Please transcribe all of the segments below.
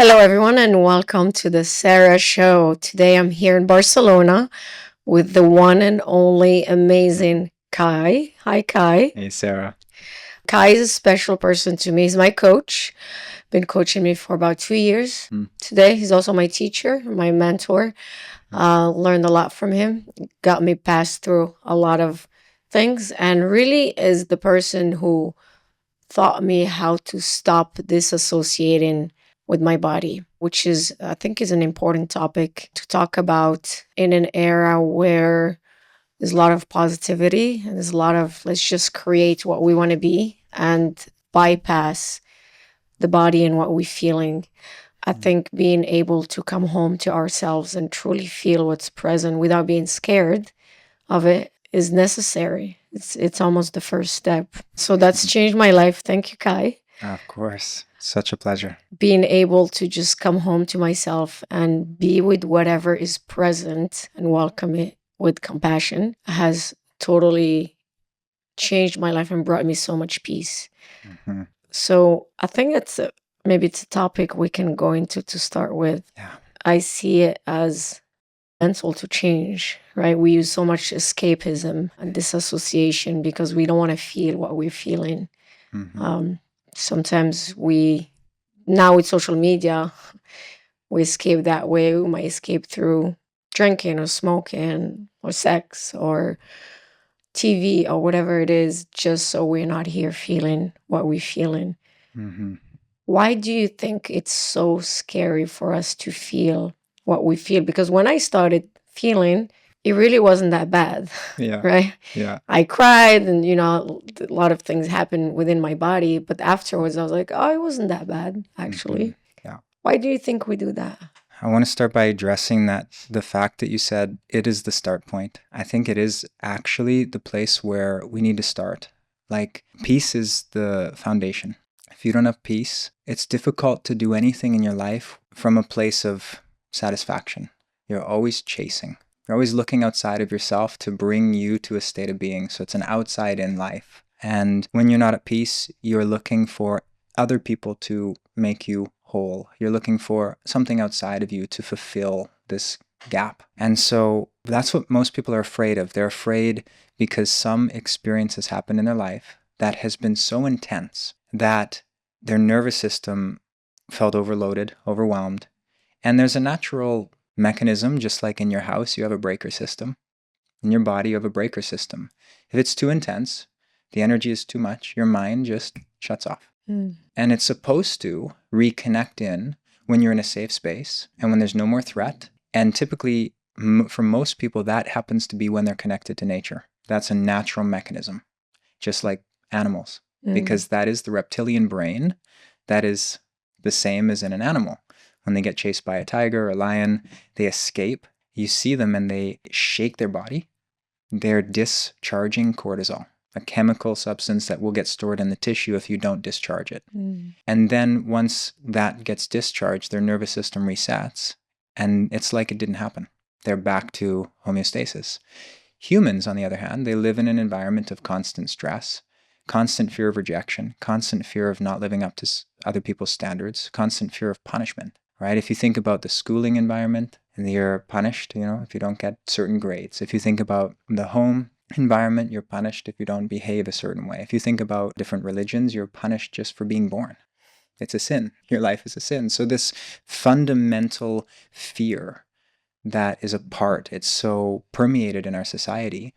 Hello, everyone, and welcome to the Sarra Show. Today I'm here in Barcelona with the one and only amazing Kai. Hi, Kai. Hey, Sarah. Kai is a special person to me. He's my coach, been coaching me for about 2 years. Today, he's also my teacher, my mentor. Learned a lot from him, got me passed through a lot of things, and really is the person who taught me how to stop disassociating with my body, which is, I think, is an important topic to talk about in an era where there's a lot of positivity and there's a lot of let's just create what we want to be and bypass the body and what we're feeling. I think being able to come home to ourselves and truly feel what's present without being scared of it is necessary. It's almost the first step. So that's changed my life. Thank you, Kai. Of course. Such a pleasure. Being able to just come home to myself and be with whatever is present and welcome it with compassion has totally changed my life and brought me so much peace. Mm-hmm. So I think maybe it's a topic we can go into to start with. Yeah. I see it as mental to change, right? We use so much escapism and disassociation because we don't want to feel what we're feeling. Mm-hmm. Sometimes now with social media, we escape that way. We might escape through drinking or smoking or sex or TV or whatever it is, just so we're not here feeling what we're feeling. Mm-hmm. Why do you think it's so scary for us to feel what we feel? Because when I started feeling, it really wasn't that bad. Yeah. Right? Yeah. I cried and, a lot of things happened within my body. But afterwards, I was like, oh, it wasn't that bad, actually. Mm-hmm. Yeah. Why do you think we do that? I want to start by addressing the fact that you said it is the start point. I think it is actually the place where we need to start. Like, peace is the foundation. If you don't have peace, it's difficult to do anything in your life from a place of satisfaction. You're always chasing. You're always looking outside of yourself to bring you to a state of being. So it's an outside-in life. And when you're not at peace, you're looking for other people to make you whole. You're looking for something outside of you to fulfill this gap. And so that's what most people are afraid of. They're afraid because some experience has happened in their life that has been so intense that their nervous system felt overloaded, overwhelmed. And there's a natural mechanism, just like in your house, you have a breaker system. In your body, you have a breaker system. If it's too intense, the energy is too much, your mind just shuts off. And it's supposed to reconnect in when you're in a safe space and when there's no more threat. And typically, for most people, that happens to be when they're connected to nature. That's a natural mechanism, just like animals, because that is the reptilian brain that is the same as in an animal. When they get chased by a tiger or a lion, they escape. You see them and they shake their body. They're discharging cortisol, a chemical substance that will get stored in the tissue if you don't discharge it. And then once that gets discharged, their nervous system resets, and it's like it didn't happen. They're back to homeostasis. Humans, on the other hand, they live in an environment of constant stress, constant fear of rejection, constant fear of not living up to other people's standards, constant fear of punishment, right? If you think about the schooling environment, and you're punished, if you don't get certain grades. If you think about the home environment, you're punished if you don't behave a certain way. If you think about different religions, you're punished just for being born. It's a sin. Your life is a sin. So this fundamental fear that is it's so permeated in our society.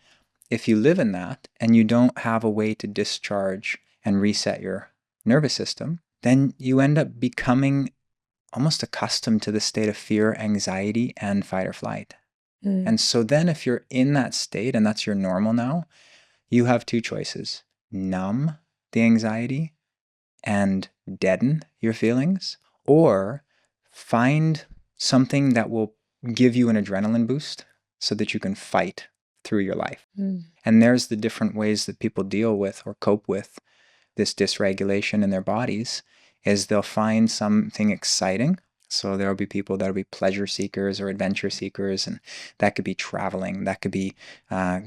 If you live in that and you don't have a way to discharge and reset your nervous system, then you end up becoming almost accustomed to the state of fear, anxiety, and fight or flight. And so then if you're in that state and that's your normal now, you have two choices: numb the anxiety and deaden your feelings, or find something that will give you an adrenaline boost so that you can fight through your life. And there's the different ways that people deal with or cope with this dysregulation in their bodies is they'll find something exciting, So there'll be people that'll be pleasure seekers or adventure seekers, and that could be traveling, that could be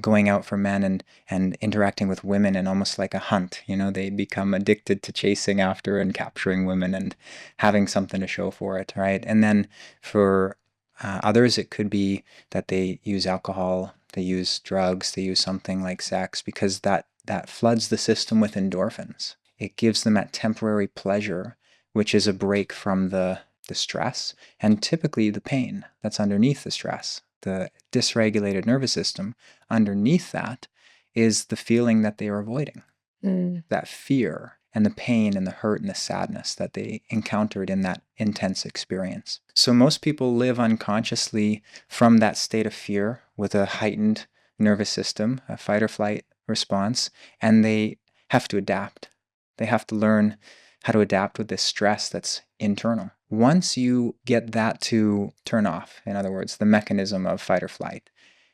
going out for men and interacting with women in almost like a hunt. You know, they become addicted to chasing after and capturing women and having something to show for it, right? And then for others, it could be that they use alcohol, they use drugs, they use something like sex, because that floods the system with endorphins. It gives them that temporary pleasure, which is a break from the stress and typically the pain that's underneath the stress. The dysregulated nervous system, underneath that is the feeling that they are avoiding, that fear and the pain and the hurt and the sadness that they encountered in that intense experience. So most people live unconsciously from that state of fear with a heightened nervous system, a fight or flight response, and they have to adapt. They have to learn how to adapt with this stress that's internal. Once you get that to turn off, in other words, the mechanism of fight or flight,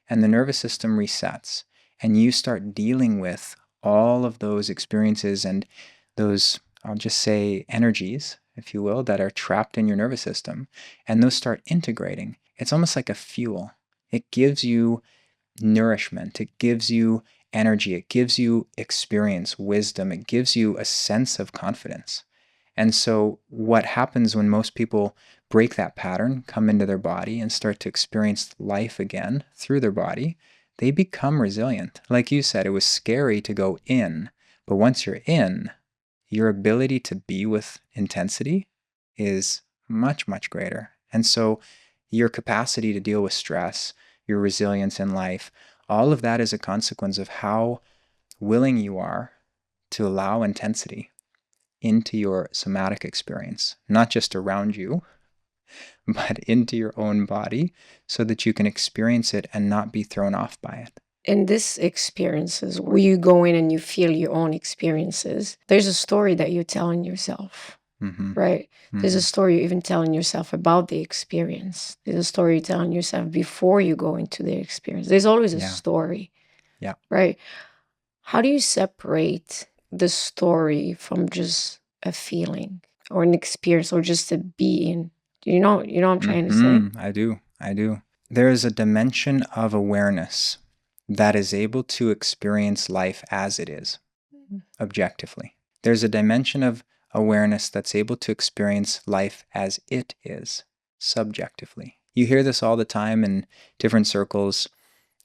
and the nervous system resets, and you start dealing with all of those experiences and those, I'll just say, energies, if you will, that are trapped in your nervous system, and those start integrating, it's almost like a fuel. It gives you nourishment, it gives you energy, it gives you experience, wisdom, it gives you a sense of confidence. And so what happens when most people break that pattern, come into their body and start to experience life again through their body, they become resilient. Like you said, it was scary to go in, but once you're in, your ability to be with intensity is much, much greater. And so your capacity to deal with stress, your resilience in life, all of that is a consequence of how willing you are to allow intensity into your somatic experience, not just around you, but into your own body so that you can experience it and not be thrown off by it. In this experiences where you go in and you feel your own experiences, there's a story that you're telling yourself, right? There's a story you're even telling yourself about the experience. There's a story you're telling yourself before you go into the experience. There's always a story, right? How do you separate the story from just a feeling or an experience or just a being? You know what I'm trying to say? I do. There is a dimension of awareness that is able to experience life as it is, objectively. There's a dimension of awareness that's able to experience life as it is, subjectively. You hear this all the time in different circles,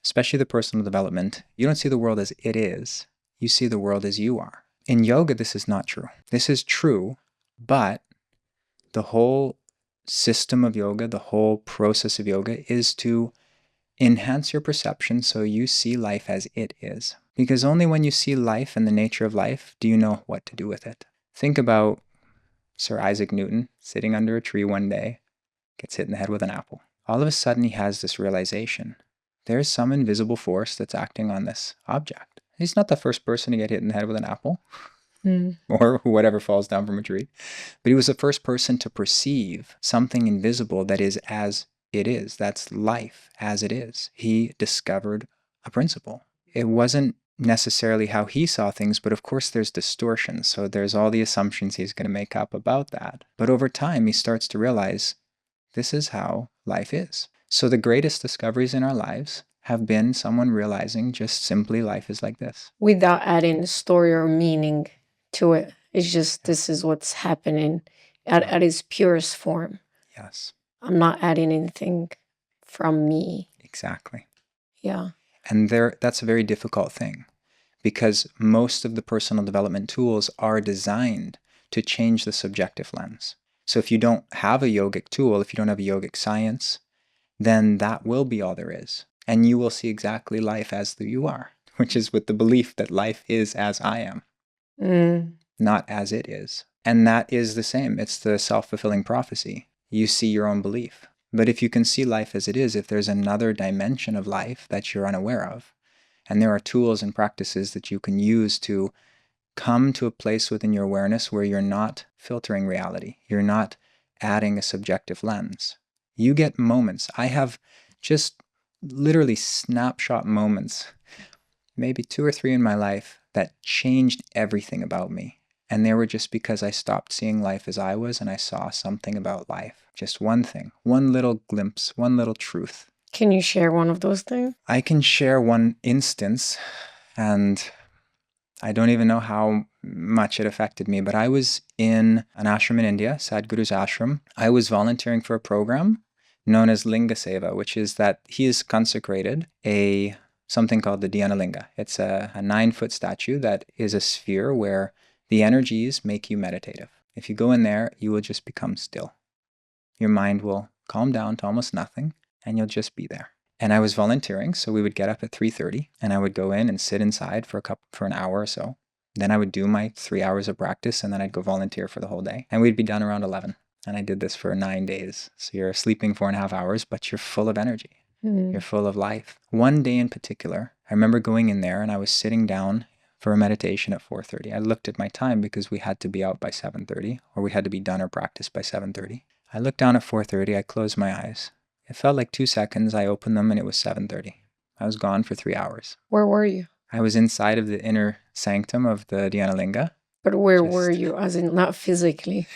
especially the personal development. You don't see the world as it is. You see the world as you are. In yoga, this is not true. This is true, but the whole system of yoga, the whole process of yoga is to enhance your perception so you see life as it is. Because only when you see life and the nature of life do you know what to do with it. Think about Sir Isaac Newton sitting under a tree one day, gets hit in the head with an apple. All of a sudden he has this realization. There's some invisible force that's acting on this object. He's not the first person to get hit in the head with an apple or whatever falls down from a tree, but he was the first person to perceive something invisible that is as it is. That's life as it is. He discovered a principle. It wasn't necessarily how he saw things, but of course there's distortion. So there's all the assumptions he's going to make up about that. But over time, he starts to realize this is how life is. So the greatest discoveries in our lives have been someone realizing just simply life is like this. Without adding a story or meaning to it. It's just this is what's happening at its purest form. Yes. I'm not adding anything from me. Exactly. Yeah. And that's a very difficult thing because most of the personal development tools are designed to change the subjective lens. So if you don't have a yogic tool, if you don't have a yogic science, then that will be all there is. And you will see exactly life as you are, which is with the belief that life is as I am, not as it is. And that is the same. It's the self-fulfilling prophecy. You see your own belief. But if you can see life as it is, if there's another dimension of life that you're unaware of, and there are tools and practices that you can use to come to a place within your awareness where you're not filtering reality, you're not adding a subjective lens. You get moments. I have just literally snapshot moments, maybe 2 or 3 in my life, that changed everything about me. And they were just because I stopped seeing life as I was and I saw something about life. Just one thing, one little glimpse, one little truth. Can you share one of those things? I can share one instance, and I don't even know how much it affected me, but I was in an ashram in India, Sadhguru's ashram. I was volunteering for a program known as Linga Seva, which is that he has consecrated something called the Dhyana Linga. It's a 9-foot statue that is a sphere where the energies make you meditative. If you go in there, you will just become still. Your mind will calm down to almost nothing, and you'll just be there. And I was volunteering, so we would get up at 3:30, and I would go in and sit inside for an hour or so. Then I would do my 3 hours of practice, and then I'd go volunteer for the whole day. And we'd be done around 11. And I did this for 9 days. So you're sleeping 4.5 hours, but you're full of energy. You're full of life. One day in particular, I remember going in there and I was sitting down for a meditation at 4:30. I looked at my time because we had to be out by 7:30, or we had to be done our practice by 7:30. I looked down at 4:30, I closed my eyes. It felt like 2 seconds, I opened them and it was 7:30. I was gone for 3 hours. Where were you? I was inside of the inner sanctum of the Dhyana Linga. But where were you? As in, not physically.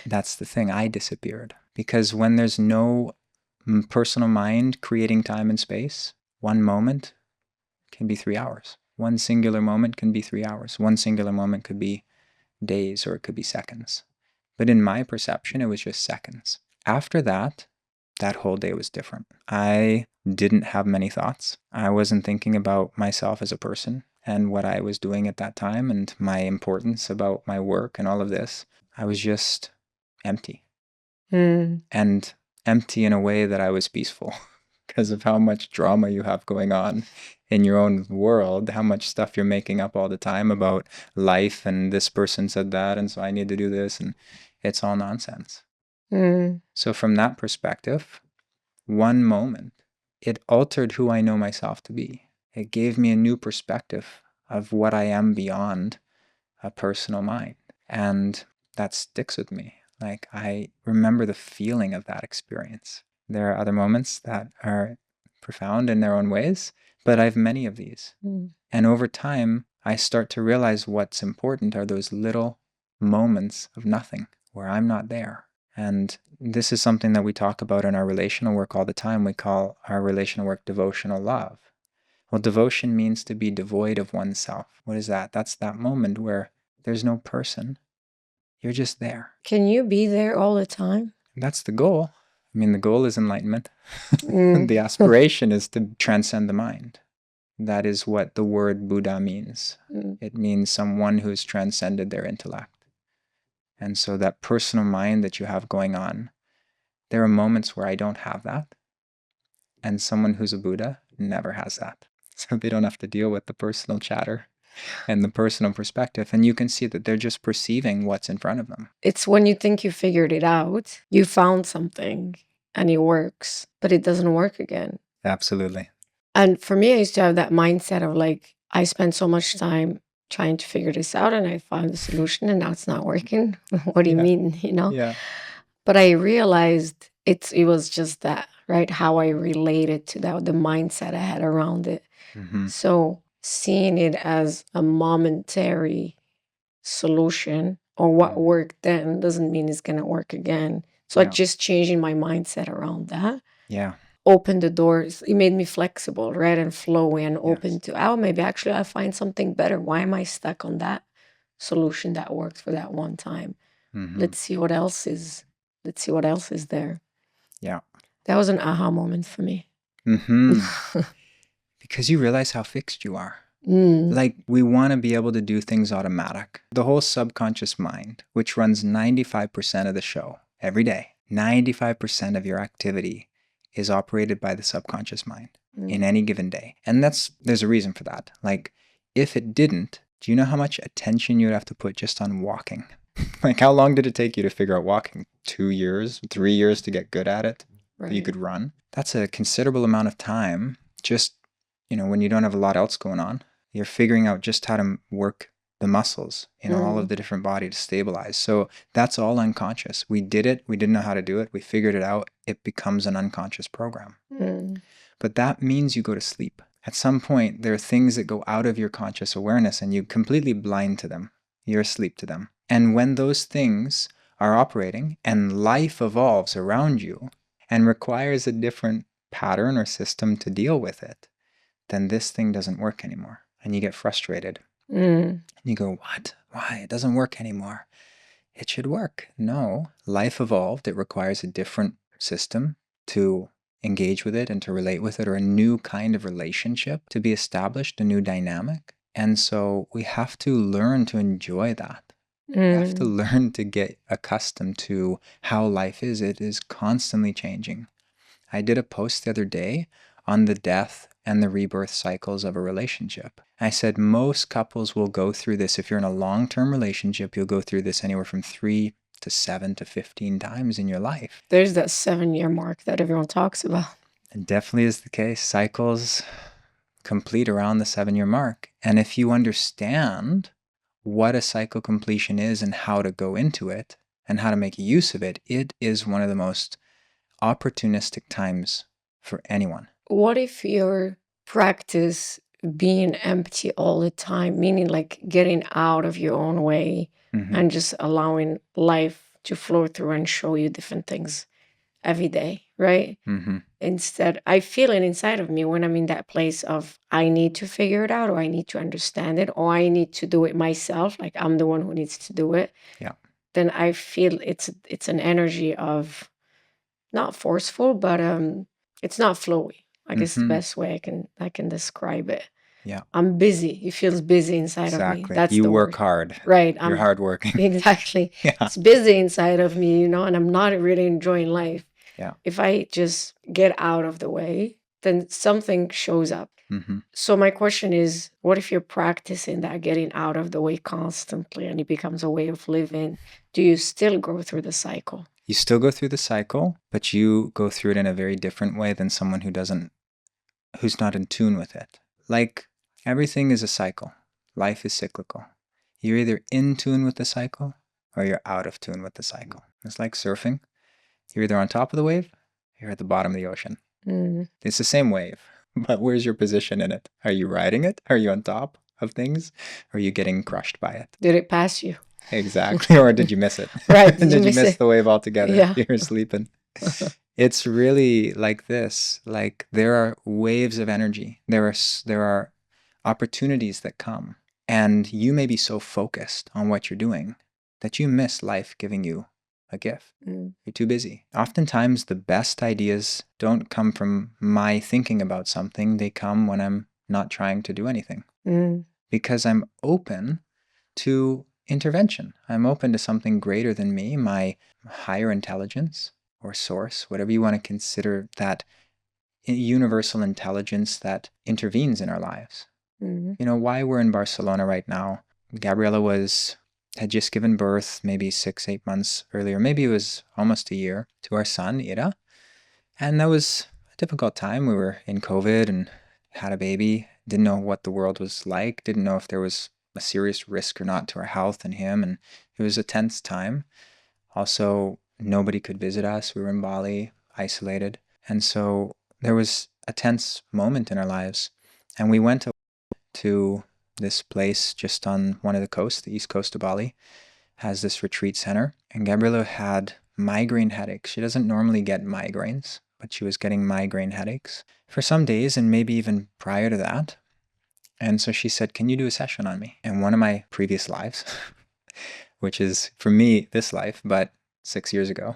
That's the thing, I disappeared. Because when there's no personal mind creating time and space, one moment can be 3 hours. One singular moment can be 3 hours. One singular moment could be days, or it could be seconds. But in my perception, it was just seconds. After that whole day was different. I didn't have many thoughts. I wasn't thinking about myself as a person and what I was doing at that time and my importance about my work and all of this. I was just empty. And empty in a way that I was peaceful because of how much drama you have going on in your own world, how much stuff you're making up all the time about life, and this person said that, and so I need to do this, and it's all nonsense. So from that perspective, one moment, it altered who I know myself to be. It gave me a new perspective of what I am beyond a personal mind. And that sticks with me. Like, I remember the feeling of that experience. There are other moments that are profound in their own ways, but I have many of these. And over time, I start to realize what's important are those little moments of nothing where I'm not there. And this is something that we talk about in our relational work all the time. We call our relational work devotional love. Well, devotion means to be devoid of oneself. What is that? That's that moment where there's no person. You're just there. Can you be there all the time? That's the goal. I mean, the goal is enlightenment. The aspiration is to transcend the mind. That is what the word Buddha means. It means someone who's transcended their intellect. And so that personal mind that you have going on, there are moments where I don't have that. And someone who's a Buddha never has that. So they don't have to deal with the personal chatter and the personal perspective. And you can see that they're just perceiving what's in front of them. It's when you think you figured it out, you found something and it works, but it doesn't work again. Absolutely. And for me, I used to have that mindset of like, I spent so much time trying to figure this out and I found the solution and now it's not working. What do you mean, Yeah. But I realized it was just that, right? How I related to that, the mindset I had around it. So seeing it as a momentary solution or what worked then doesn't mean it's going to work again. So just changing my mindset around that. Yeah. Opened the doors. It made me flexible, right? And flowy and open to, maybe actually I find something better. Why am I stuck on that solution that worked for that one time? Let's see what else is there. Yeah. That was an aha moment for me. Because you realize how fixed you are. Like, we want to be able to do things automatic. The whole subconscious mind, which runs 95% of the show every day, 95% of your activity is operated by the subconscious mind in any given day. And there's a reason for that. Like, if it didn't, do you know how much attention you'd have to put just on walking? Like, how long did it take you to figure out walking? 2 years, 3 years to get good at it? Right. You could run. That's a considerable amount of time just, when you don't have a lot else going on. You're figuring out just how to work the muscles in all of the different body to stabilize. So that's all unconscious. We did it. We didn't know how to do it. We figured it out. It becomes an unconscious program. But that means you go to sleep. At some point, there are things that go out of your conscious awareness and you completely blind to them. you're asleep to them. And when those things are operating and life evolves around you and requires a different pattern or system to deal with it, then this thing doesn't work anymore. And you get frustrated. And you go, what? Why? It doesn't work anymore. It should work. No, life evolved. It requires a different system to engage with it and to relate with it, or a new kind of relationship to be established, a new dynamic. And so we have to learn to enjoy that. We have to learn to get accustomed to how life is. It is constantly changing. I did a post the other day on the death and the rebirth cycles of a relationship. I said most couples will go through this. If you're in a long-term relationship, you'll go through this anywhere from 3 to 7 to 15 times in your life. There's that 7-year mark that everyone talks about. It definitely is the case. Cycles complete around the 7-year mark. And if you understand what a cycle completion is and how to go into it and how to make use of it, it is one of the most opportunistic times for anyone. What if your practice being empty all the time, meaning like getting out of your own way and just allowing life to flow through and show you different things every day, right? Instead, I feel it inside of me when I'm in that place of I need to figure it out, or I need to understand it, or I need to do it myself, like I'm the one who needs to do it. Yeah. Then I feel it's an energy of not forceful, but it's not flowy. I guess the best way I can describe it. Yeah. I'm busy. It feels busy inside of me. That's you the work word. hard. Right. You're hardworking. Exactly. Yeah. It's busy inside of me, and I'm not really enjoying life. Yeah. If I just get out of the way, then something shows up. So my question is, what if you're practicing that getting out of the way constantly and it becomes a way of living? Do you still go through the cycle? You still go through the cycle, but you go through it in a very different way than someone who's not in tune with it. Like everything is a cycle. Life is cyclical. You're either in tune with the cycle or you're out of tune with the cycle. It's like surfing. You're either on top of the wave or you're at the bottom of the ocean. It's the same wave, but where's your position in it? Are you riding it? Are you on top of things? Or are you getting crushed by it? Did it pass you? Exactly. Or did you miss it? Right. Did you miss the wave altogether? Yeah. You're sleeping. It's really like this. Like there are waves of energy. There are opportunities that come. And you may be so focused on what you're doing that you miss life giving you a gift. You're too busy. Oftentimes the best ideas don't come from my thinking about something. They come when I'm not trying to do anything. Because I'm open to intervention. I'm open to something greater than me, my higher intelligence or source, whatever you want to consider, that universal intelligence that intervenes in our lives. You know, why we're in Barcelona right now. Gabriela had just given birth maybe 6-8 months earlier. Maybe it was almost a year, to our son, Ira. And that was a difficult time. We were in COVID and had a baby. Didn't know what the world was like. Didn't know if there was a serious risk or not to our health and him. And it was a tense time. Also, nobody could visit us. We were in Bali, isolated. And so there was a tense moment in our lives. And we went to this place just on one of the coasts, the east coast of Bali, has this retreat center. And Gabriela had migraine headaches. She doesn't normally get migraines, but she was getting migraine headaches for some days and maybe even prior to that. And so she said, can you do a session on me? And one of my previous lives, which is for me this life, but 6 years ago,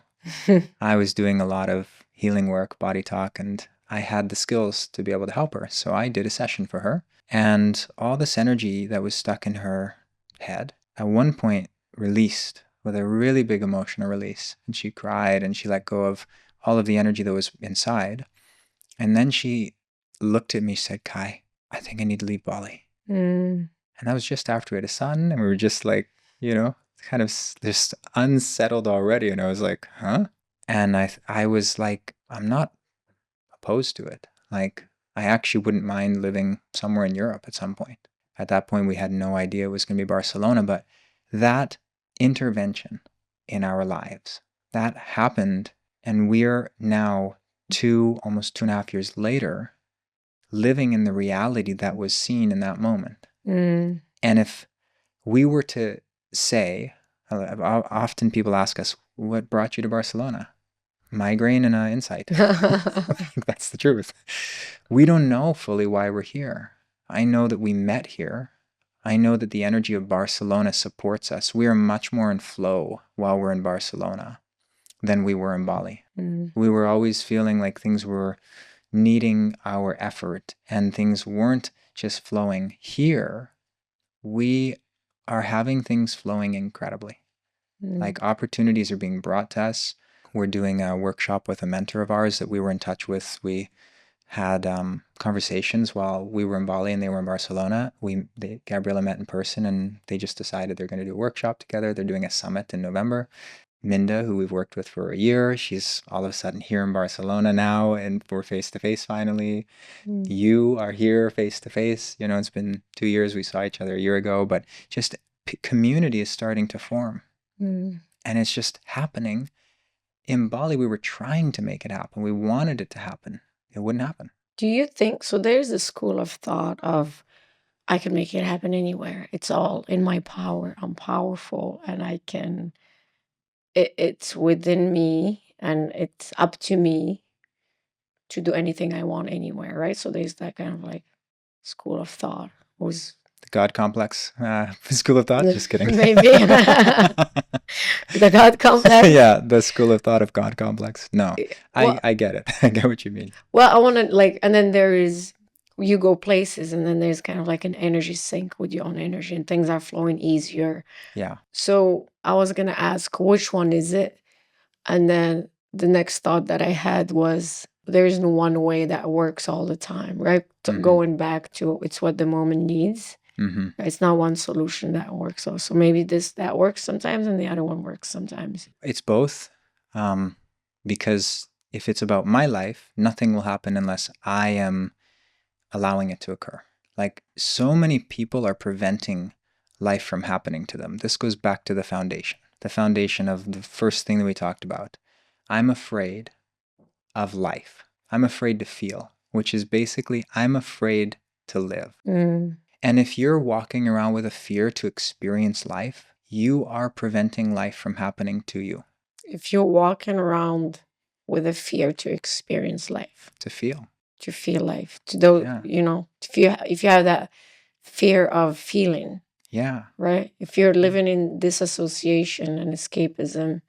I was doing a lot of healing work, body talk, and I had the skills to be able to help her. So I did a session for her. And all this energy that was stuck in her head at one point released with a really big emotional release. And she cried and she let go of all of the energy that was inside. And then she looked at me and said, Kai, I think I need to leave Bali. And that was just after we had a son. And we were just like, kind of just unsettled already. And I was like, huh? And I was like, I'm not opposed to it. Like, I actually wouldn't mind living somewhere in Europe at some point. At that point, we had no idea it was going to be Barcelona, but that intervention in our lives, that happened, and we're now almost 2.5 years later, living in the reality that was seen in that moment. And if we were to say, often people ask us, what brought you to Barcelona? Migraine and insight. That's the truth. We don't know fully why we're here. I know that we met here. I know that the energy of Barcelona supports us. We are much more in flow while we're in Barcelona than we were in Bali. We were always feeling like things were needing our effort and things weren't just flowing. Here, we are having things flowing incredibly. Like opportunities are being brought to us. We're doing a workshop with a mentor of ours that we were in touch with. We had conversations while we were in Bali and they were in Barcelona. Gabriella met in person and they just decided they're going to do a workshop together. They're doing a summit in November. Minda, who we've worked with for a year, she's all of a sudden here in Barcelona now and we're face-to-face finally. You are here face-to-face. You know, it's been 2 years. We saw each other a year ago, but just community is starting to form. And it's just happening. In Bali, we were trying to make it happen. We wanted it to happen. It wouldn't happen. Do you think so? There's a school of thought of I can make it happen anywhere. It's all in my power. I'm powerful and I can, it's within me and it's up to me to do anything I want anywhere, right? So there's that kind of like school of thought. Was the God complex school of thought? Just kidding. Maybe. The God complex? Yeah, the school of thought of God complex. No, well, I get it. I get what you mean. Well, I want to like, and then there is, you go places and then there's kind of like an energy sync with your own energy and things are flowing easier. Yeah. So I was going to ask, which one is it? And then the next thought that I had was, there isn't one way that works all the time, right? Going back to it's what the moment needs. It's not one solution that works. So maybe that works sometimes and the other one works sometimes. It's both. Because if it's about my life, nothing will happen unless I am allowing it to occur. Like so many people are preventing life from happening to them. This goes back to the foundation of the first thing that we talked about. I'm afraid of life. I'm afraid to feel, which is basically I'm afraid to live. And if you're walking around with a fear to experience life, you are preventing life from happening to you. If you're walking around with a fear to experience life, to feel life, you know, if you have that fear of feeling, right? If you're living in dissociation and escapism,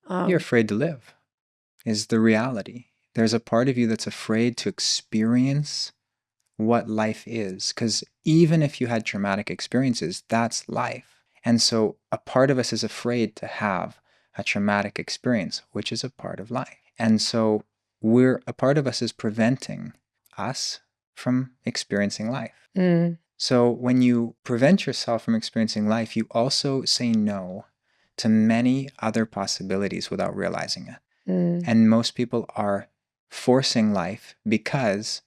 you're afraid to live is the reality. There's a part of you that's afraid to experience what life is, because even if you had traumatic experiences, that's life. And so a part of us is afraid to have a traumatic experience, which is a part of life. And so a part of us is preventing us from experiencing life. So when you prevent yourself from experiencing life, you also say no to many other possibilities without realizing it. And most people are forcing life because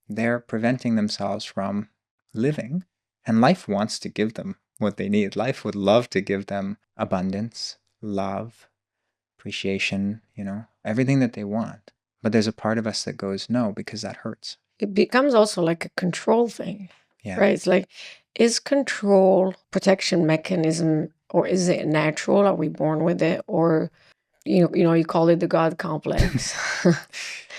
they're preventing themselves from living. And life wants to give them what they need. Life would love to give them abundance, love, appreciation, you know, everything that they want. But there's a part of us that goes, no, because that hurts. It becomes also like a control thing, right? It's like, is control protection mechanism, or is it natural? Are we born with it? Or, you know, you call it the God complex.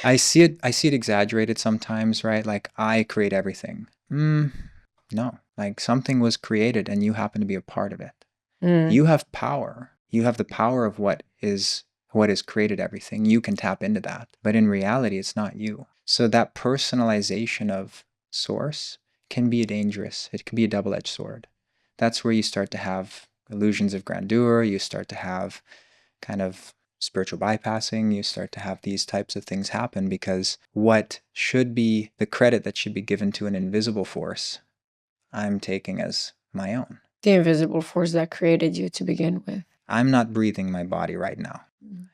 I see it exaggerated sometimes, right? Like I create everything. No, like something was created and you happen to be a part of it. You have power. You have the power of what has created everything. You can tap into that. But in reality, it's not you. So that personalization of source can be dangerous. It can be a double-edged sword. That's where you start to have illusions of grandeur. You start to have kind of spiritual bypassing. You start to have these types of things happen because what should be the credit that should be given to an invisible force, I'm taking as my own. The invisible force that created you to begin with. I'm not breathing my body right now.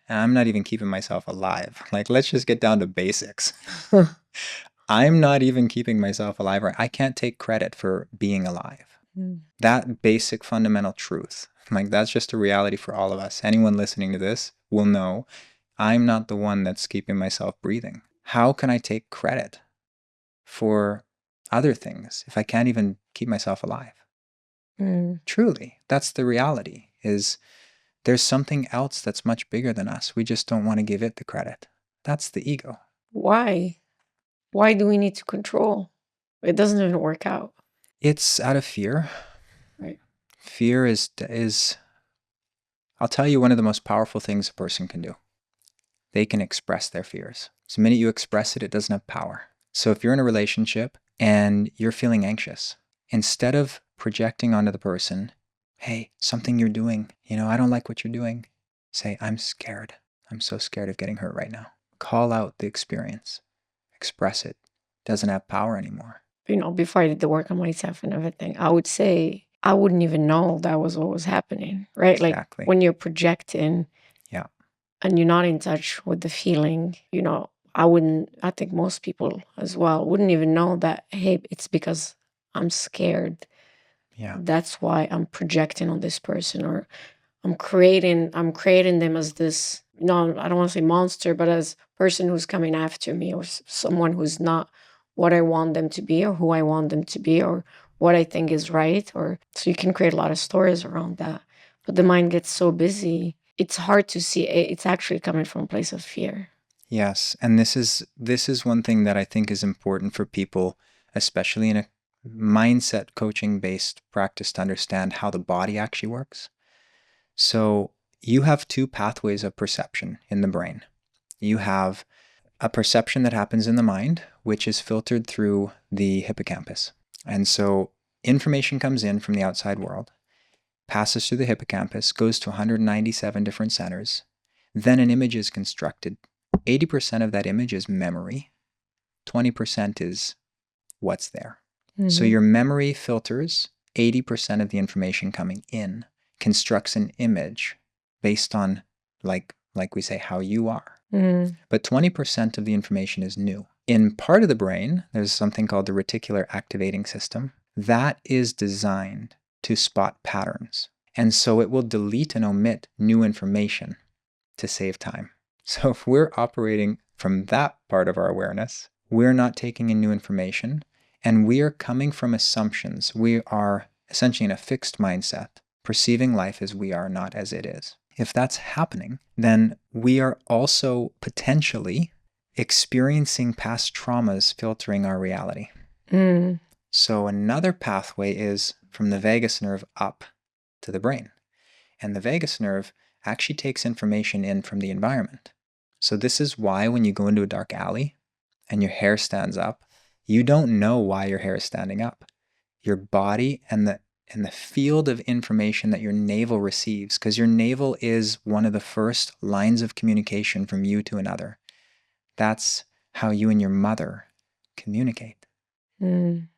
And I'm not even keeping myself alive. Like, let's just get down to basics. I'm not even keeping myself alive. I can't take credit for being alive. That basic fundamental truth, like that's just a reality for all of us. Anyone listening to this will know I'm not the one that's keeping myself breathing. How can I take credit for other things if I can't even keep myself alive? Truly, that's the reality, is there's something else that's much bigger than us. We just don't want to give it the credit. That's the ego. Why? Why do we need to control? It doesn't even work out. It's out of fear. Right. Fear is, I'll tell you, one of the most powerful things a person can do. They can express their fears. So the minute you express it, it doesn't have power. So if you're in a relationship and you're feeling anxious, instead of projecting onto the person, hey, something you're doing, I don't like what you're doing, say, I'm scared. I'm so scared of getting hurt right now. Call out the experience. Express it. Doesn't have power anymore. Before I did the work on myself and everything, I would say I wouldn't even know that was what was happening, right? Exactly. Like when you're projecting, yeah, and you're not in touch with the feeling, I think most people as well wouldn't even know that, hey, it's because I'm scared. Yeah. That's why I'm projecting on this person, or I'm creating them as this, I don't want to say monster, but as a person who's coming after me, or someone who's not what I want them to be, or who I want them to be, or what I think is right. Or so you can create a lot of stories around that. But the mind gets so busy, it's hard to see it's actually coming from a place of fear. Yes, and this is one thing that I think is important for people, especially in a mindset coaching based practice, to understand how the body actually works. So you have two pathways of perception in the brain. You have a perception that happens in the mind, which is filtered through the hippocampus. And so information comes in from the outside world, passes through the hippocampus, goes to 197 different centers. Then an image is constructed. 80% of that image is memory. 20% is what's there. Mm-hmm. So your memory filters 80% of the information coming in, constructs an image based on, like we say, how you are. Mm. But 20% of the information is new. In part of the brain, there's something called the reticular activating system. That is designed to spot patterns. And so it will delete and omit new information to save time. So if we're operating from that part of our awareness, we're not taking in new information, and we are coming from assumptions. We are essentially in a fixed mindset, perceiving life as we are, not as it is. If that's happening, then we are also potentially experiencing past traumas filtering our reality. Mm. So another pathway is from the vagus nerve up to the brain. And the vagus nerve actually takes information in from the environment. So this is why when you go into a dark alley and your hair stands up, you don't know why your hair is standing up. Your body and the field of information that your navel receives, because your navel is one of the first lines of communication from you to another. That's how you and your mother communicate. Mm.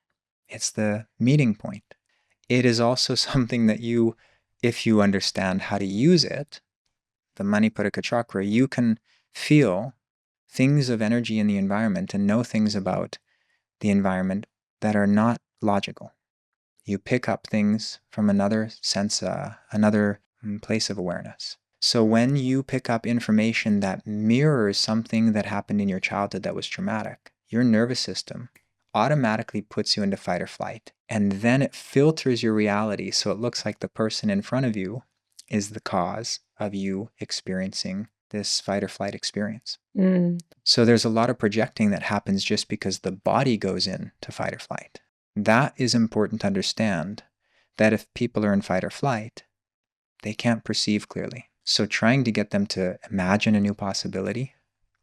It's the meeting point. It is also something that you, if you understand how to use it, the Manipuraka chakra, you can feel things of energy in the environment and know things about the environment that are not logical. You pick up things from another sense, another place of awareness. So when you pick up information that mirrors something that happened in your childhood that was traumatic, your nervous system automatically puts you into fight or flight. And then it filters your reality so it looks like the person in front of you is the cause of you experiencing this fight or flight experience. Mm. So there's a lot of projecting that happens just because the body goes into fight or flight. That is important to understand, that if people are in fight or flight, they can't perceive clearly. So trying to get them to imagine a new possibility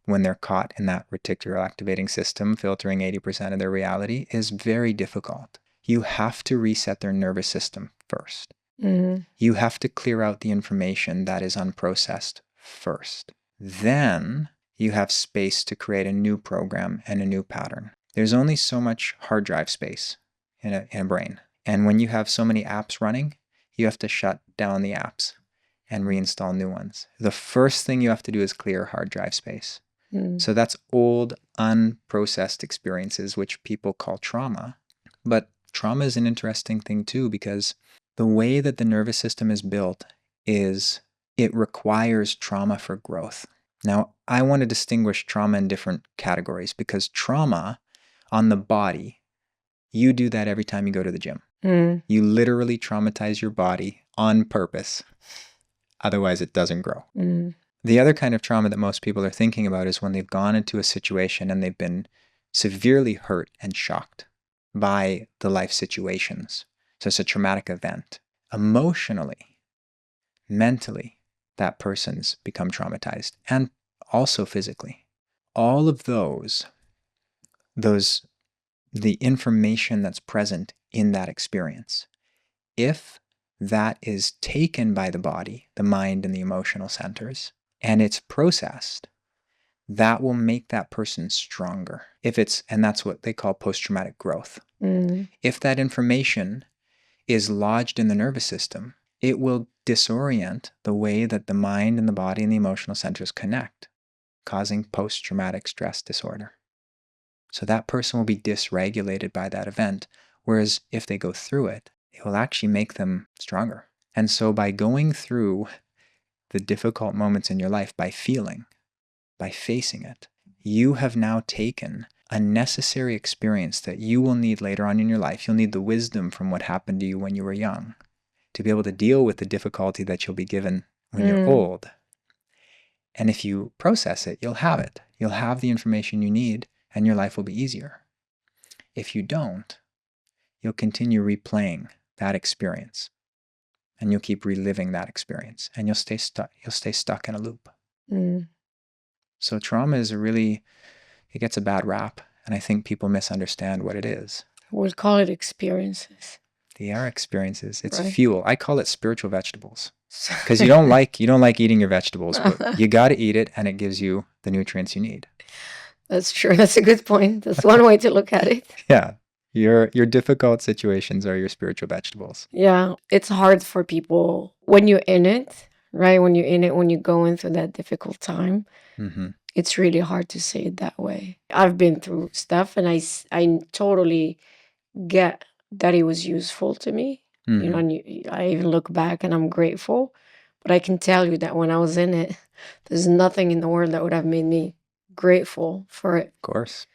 when they're caught in that reticular activating system filtering 80% of their reality is very difficult. You have to reset their nervous system first. Mm-hmm. You have to clear out the information that is unprocessed first. Then you have space to create a new program and a new pattern. There's only so much hard drive space in a brain. And when you have so many apps running, you have to shut down the apps and reinstall new ones. The first thing you have to do is clear hard drive space. Mm. So that's old, unprocessed experiences, which people call trauma. But trauma is an interesting thing too, because the way that the nervous system is built is it requires trauma for growth. Now, I want to distinguish trauma in different categories, because trauma on the body, you do that every time you go to the gym. You literally traumatize your body on purpose. Otherwise, it doesn't grow. The other kind of trauma that most people are thinking about is when they've gone into a situation and they've been severely hurt and shocked by the life situations. So it's a traumatic event. Emotionally, mentally, that person's become traumatized, and also physically. All of the information that's present in that experience, if that is taken by the body, the mind, and the emotional centers, and it's processed, that will make that person stronger. And that's what they call post-traumatic growth. If that information is lodged in the nervous system, it will disorient the way that the mind and the body and the emotional centers connect, causing post-traumatic stress disorder. So that person will be dysregulated by that event, whereas if they go through it, it will actually make them stronger. And so by going through the difficult moments in your life, by feeling, by facing it, you have now taken a necessary experience that you will need later on in your life. You'll need the wisdom from what happened to you when you were young to be able to deal with the difficulty that you'll be given when you're old. And if you process it, you'll have it. You'll have the information you need, and your life will be easier. If you don't, you'll continue replaying that experience, and you'll keep reliving that experience, and you'll stay stuck in a loop. So trauma is it gets a bad rap, and I think people misunderstand what it is. We'll call it experiences. They are experiences. It's Right. fuel. I call it spiritual vegetables. Because you don't like eating your vegetables, but you got to eat it, and it gives you the nutrients you need. That's true. That's a good point. That's one way to look at it. Yeah. Your difficult situations are your spiritual vegetables. Yeah. It's hard for people when you're in it, right? When you're in it, when you're going through that difficult time, it's really hard to say it that way. I've been through stuff, and I totally get that it was useful to me. You know, and I even look back and I'm grateful. But I can tell you that when I was in it, there's nothing in the world that would have made me grateful for it. Of course.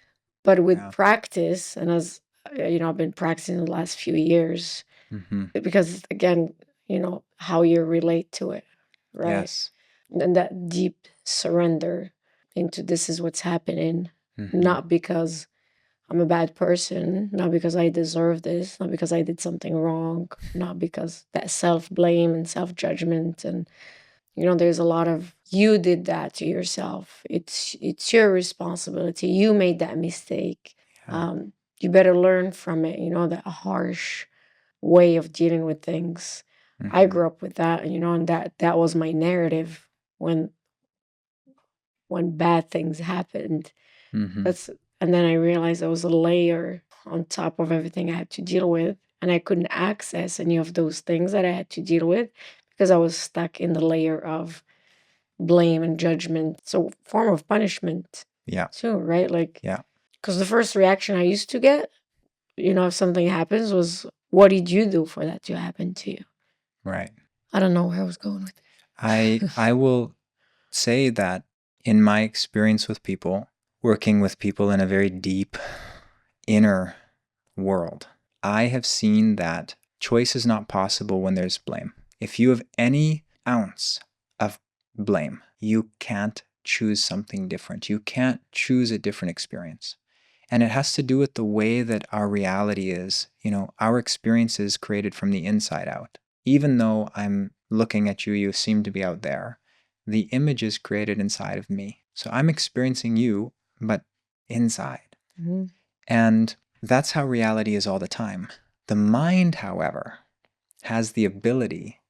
But with practice, and as you know, I've been practicing the last few years, because again, you know, how you relate to it, right? Yes. And that deep surrender into this is what's happening, not because I'm a bad person, not because I deserve this, not because I did something wrong, not because that self-blame and self-judgment. And, you know, there's a lot of, you did that to yourself. It's your responsibility. You made that mistake. You better learn from it, you know, that harsh way of dealing with things. I grew up with that, you know, and that was my narrative when bad things happened. And then I realized there was a layer on top of everything I had to deal with, and I couldn't access any of those things that I had to deal with because I was stuck in the layer of blame and judgment. So form of punishment. Yeah. Too, right? Like, yeah. Because the first reaction I used to get, you know, if something happens was, what did you do for that to happen to you? Right. I don't know where I was going with it. I will say that in my experience with people, working with people in a very deep inner world, I have seen that choice is not possible when there's blame. If you have any ounce of blame, you can't choose something different. You can't choose a different experience. And it has to do with the way that our reality is. You know, our experience is created from the inside out. Even though I'm looking at you, you seem to be out there. The image is created inside of me. So I'm experiencing you, but inside. And that's how reality is all the time. The mind, however, has the ability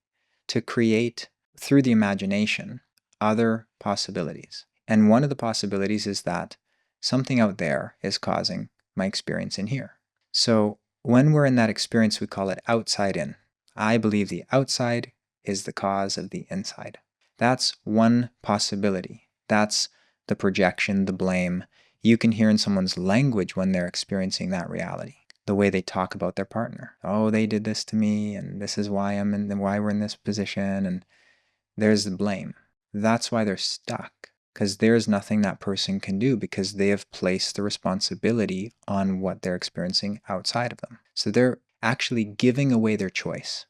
to create, through the imagination, other possibilities. And one of the possibilities is that something out there is causing my experience in here. So when we're in that experience, we call it outside in. I believe the outside is the cause of the inside. That's one possibility. That's the projection, the blame. You can hear in someone's language when they're experiencing that reality. The way they talk about their partner. Oh, they did this to me, and this is why why we're in this position, and there's the blame. That's why they're stuck, because there's nothing that person can do because they have placed the responsibility on what they're experiencing outside of them. So they're actually giving away their choice.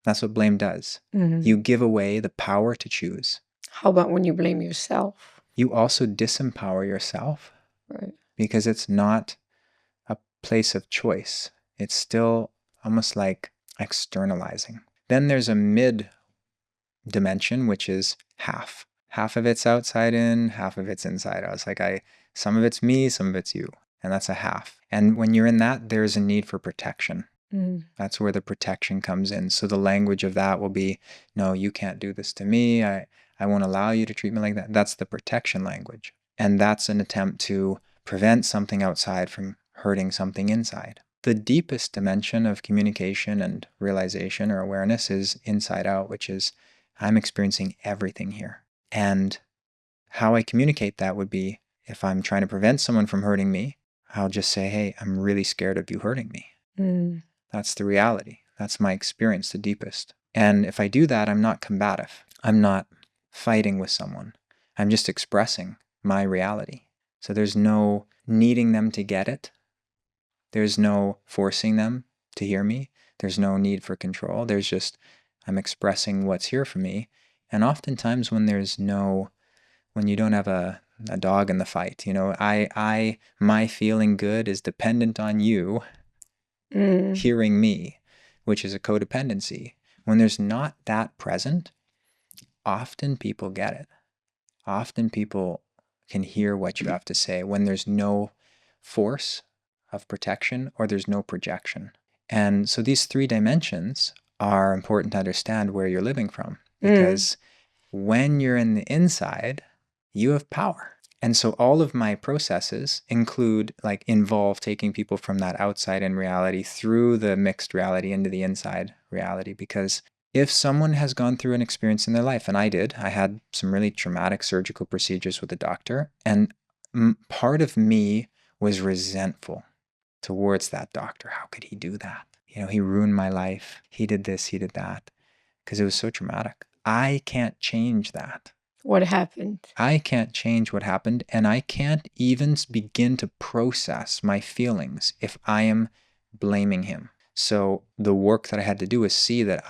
That's what blame does. Mhm. You give away the power to choose. How about when you blame yourself? You also disempower yourself, Right. because it's not a place of choice. It's still almost like externalizing. Then there's a mid dimension, which is half. Half of it's outside in, half of it's inside out. It's like some of it's me, some of it's you. And that's a half. And when you're in that, there's a need for protection. That's where the protection comes in. So the language of that will be, no, you can't do this to me. I won't allow you to treat me like that. That's the protection language. And that's an attempt to prevent something outside from hurting something inside. The deepest dimension of communication and realization or awareness is inside out, which is I'm experiencing everything here. And how I communicate that would be, if I'm trying to prevent someone from hurting me, I'll just say, hey, I'm really scared of you hurting me. That's the reality. That's my experience, the deepest. And if I do that, I'm not combative. I'm not fighting with someone. I'm just expressing my reality. So there's no needing them to get it. There's no forcing them to hear me. There's no need for control. There's just, I'm expressing what's here for me. And oftentimes when you don't have a dog in the fight, my feeling good is dependent on you hearing me, which is a codependency. When there's not that present, often people get it. Often people can hear what you have to say when there's no force of protection or there's no projection. And so these 3 dimensions are important to understand where you're living from, because when you're in the inside, you have power. And so all of my processes involve taking people from that outside in reality through the mixed reality into the inside reality. Because if someone has gone through an experience in their life, and I had some really traumatic surgical procedures with a doctor, and part of me was resentful towards that doctor. How could he do that? He ruined my life. He did this, he did that, because it was so traumatic. I can't change that. What happened? I can't change what happened, and I can't even begin to process my feelings if I am blaming him. So the work that I had to do is see that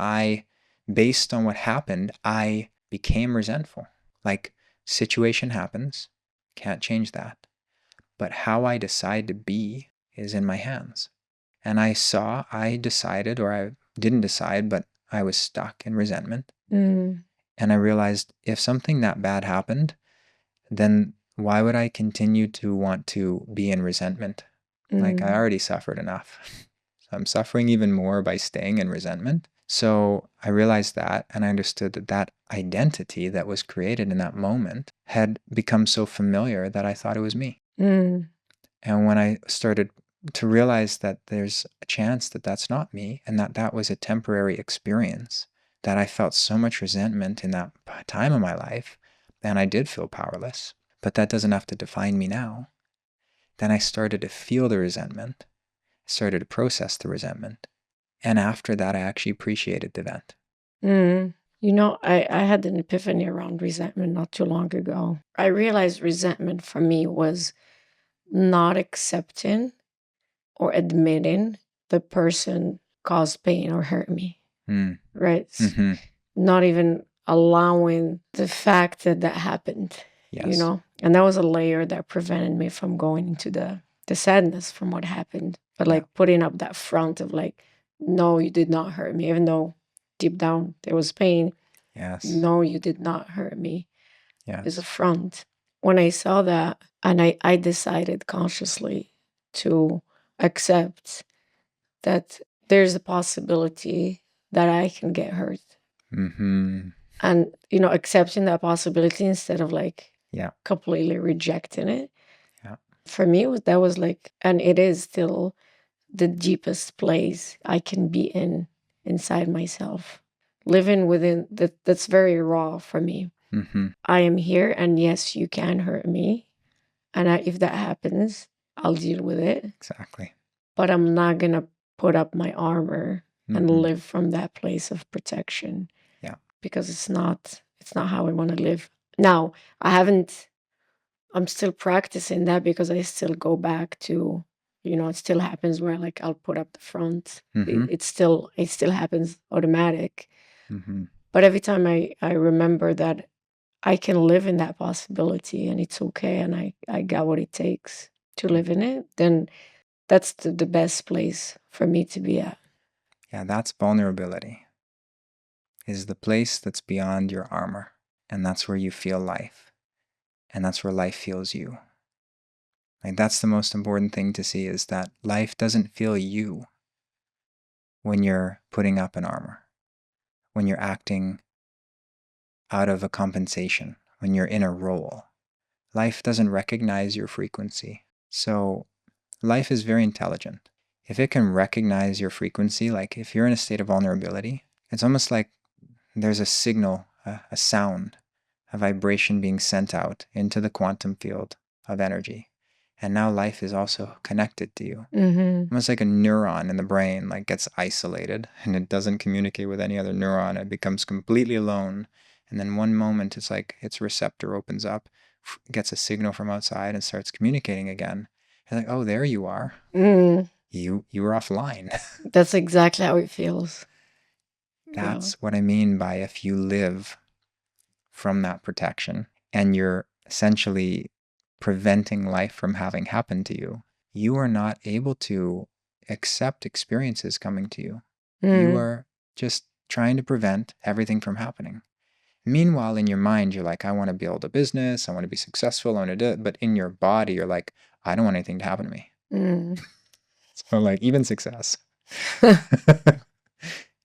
based on what happened, I became resentful. Like, situation happens, can't change that. But how I decide to be is in my hands. And I decided, or I didn't decide, but I was stuck in resentment. And I realized if something that bad happened, then why would I continue to want to be in resentment? Like, I already suffered enough. So I'm suffering even more by staying in resentment. So I realized that, and I understood that identity that was created in that moment had become so familiar that I thought it was me. And when I started to realize that there's a chance that that's not me, and that was a temporary experience, that I felt so much resentment in that time of my life, and I did feel powerless, but that doesn't have to define me now. Then I started to feel the resentment, started to process the resentment, and after that, I actually appreciated the event. I had an epiphany around resentment not too long ago. I realized resentment for me was not accepting or admitting the person caused pain or hurt me. Right? Not even allowing the fact that happened. Yes. And that was a layer that prevented me from going into the sadness from what happened. But putting up that front of no, you did not hurt me, even though deep down there was pain. Yes. No, you did not hurt me. Yes. Is a front. When I saw that, and I decided consciously to accept that there's a possibility that I can get hurt. And, accepting that possibility instead of completely rejecting it. For me, that was and it is still the deepest place I can be inside myself. Living within that's very raw for me. I am here, and yes, you can hurt me. And if that happens, I'll deal with it. Exactly. But I'm not going to put up my armor and live from that place of protection. Yeah. Because it's not how I want to live. Now, I'm still practicing that because I still go back to it still happens where like I'll put up the front. Mm-hmm. It still happens automatic. Mm-hmm. But every time I remember that I can live in that possibility and it's okay, and I got what it takes to live in it, then that's the best place for me to be at. Yeah, that's vulnerability. Is the place that's beyond your armor. And that's where you feel life. And that's where life feels you. Like, that's the most important thing to see, is that life doesn't feel you when you're putting up an armor, when you're acting out of a compensation, when you're in a role. Life doesn't recognize your frequency. So life is very intelligent. If it can recognize your frequency, like if you're in a state of vulnerability, it's almost like there's a signal, a sound, a vibration being sent out into the quantum field of energy. And now life is also connected to you. Mm-hmm. Almost like a neuron in the brain like gets isolated and it doesn't communicate with any other neuron. It becomes completely alone. And then one moment it's like its receptor opens up, gets a signal from outside and starts communicating again. You're like, oh, there you are. Mm. You were offline. That's exactly how it feels. That's what I mean by, if you live from that protection and you're essentially preventing life from having happened to you, you are not able to accept experiences coming to you. You are just trying to prevent everything from happening. Meanwhile, in your mind, you're like, I want to build a business, I want to be successful, I want to do it. But in your body, you're like, I don't want anything to happen to me. So like, even success,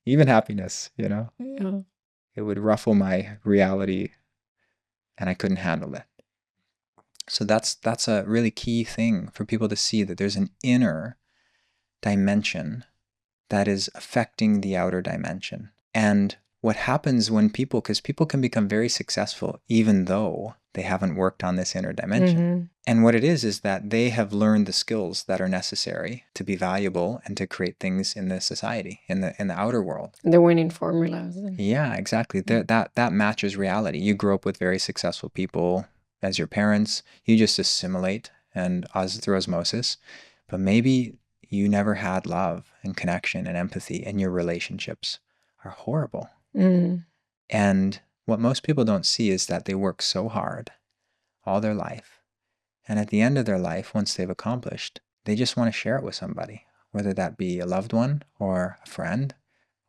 even happiness, Yeah. it would ruffle my reality and I couldn't handle it. So that's a really key thing for people to see, that there's an inner dimension that is affecting the outer dimension. And what happens when people, because people can become very successful even though they haven't worked on this inner dimension. Mm-hmm. And what it is that they have learned the skills that are necessary to be valuable and to create things in the society, in the outer world. The winning formulas. Yeah, exactly. That matches reality. You grow up with very successful people as your parents. You just assimilate and through osmosis. But maybe you never had love and connection and empathy, and your relationships are horrible. And what most people don't see is that they work so hard all their life. And at the end of their life, once they've accomplished, they just want to share it with somebody, whether that be a loved one or a friend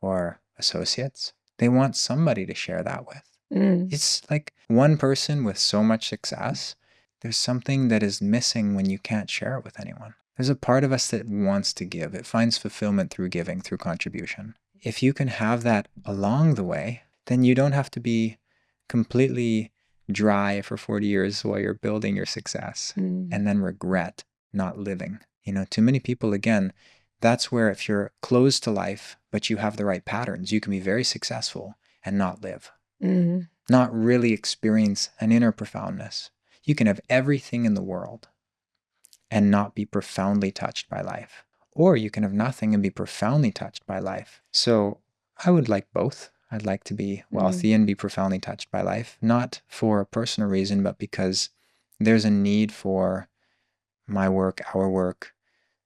or associates. They want somebody to share that with. It's like one person with so much success, there's something that is missing when you can't share it with anyone. There's a part of us that wants to give. It finds fulfillment through giving, through contribution. If you can have that along the way, then you don't have to be completely dry for 40 years while you're building your success and then regret not living. Too many people, again, that's where if you're closed to life, but you have the right patterns, you can be very successful and not live, not really experience an inner profoundness. You can have everything in the world and not be profoundly touched by life. Or you can have nothing and be profoundly touched by life. So I would like both. I'd like to be wealthy and be profoundly touched by life, not for a personal reason, but because there's a need for my work, our work.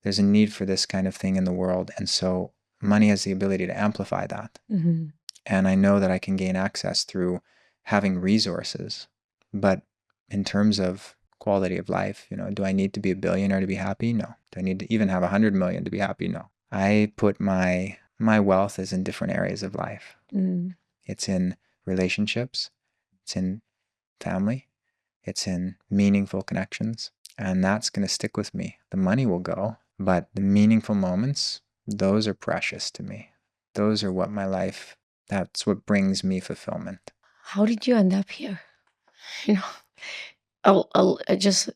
There's a need for this kind of thing in the world. And so money has the ability to amplify that. And I know that I can gain access through having resources. But in terms of quality of life, do I need to be a billionaire to be happy? No. Do I need to even have 100 million to be happy? No. I put my wealth is in different areas of life. It's in relationships. It's in family. It's in meaningful connections. And that's going to stick with me. The money will go, but the meaningful moments, those are precious to me. Those are what my life, that's what brings me fulfillment. How did you end up here? Just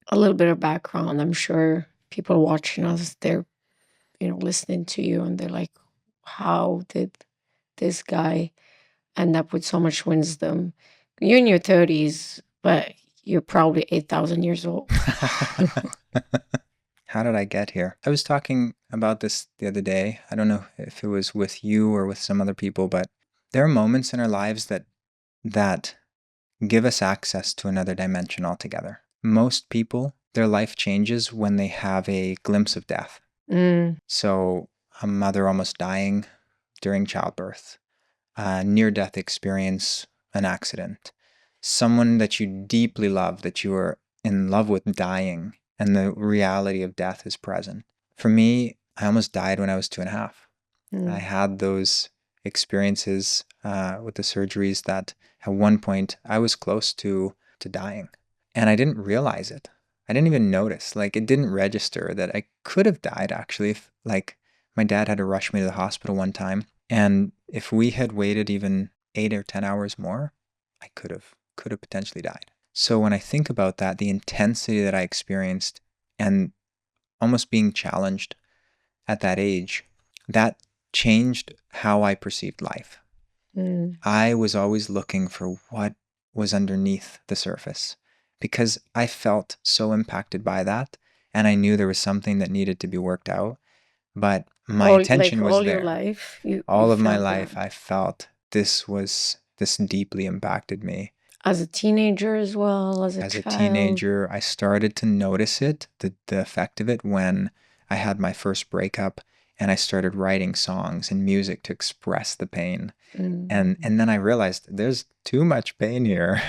a little bit of background. I'm sure people watching us, they're, listening to you and they're like, how did this guy end up with so much wisdom? You're in your 30s, but you're probably 8,000 years old. How did I get here? I was talking about this the other day. I don't know if it was with you or with some other people, but there are moments in our lives that give us access to another dimension altogether. Most people their life changes when they have a glimpse of death. So a mother almost dying during childbirth, a near-death experience, an accident, someone that you deeply love, that you are in love with dying, and the reality of death is present. For me, I almost died when I was 2.5. I had those experiences with the surgeries that at one point I was close to dying. And I didn't realize it. I didn't even notice. Like, it didn't register that I could have died, actually. If, like, my dad had to rush me to the hospital one time. And if we had waited even 8 or 10 hours more, I could have potentially died. So when I think about that, the intensity that I experienced and almost being challenged at that age, that changed how I perceived life. I was always looking for what was underneath the surface because I felt so impacted by that, and I knew there was something that needed to be worked out, but my attention was all there. your life, you All of my felt life, that. I felt this deeply impacted me. As a teenager as well, as a As a child. teenager, I started to notice it, the effect of it, when I had my first breakup and I started writing songs and music to express the pain. And then I realized there's too much pain here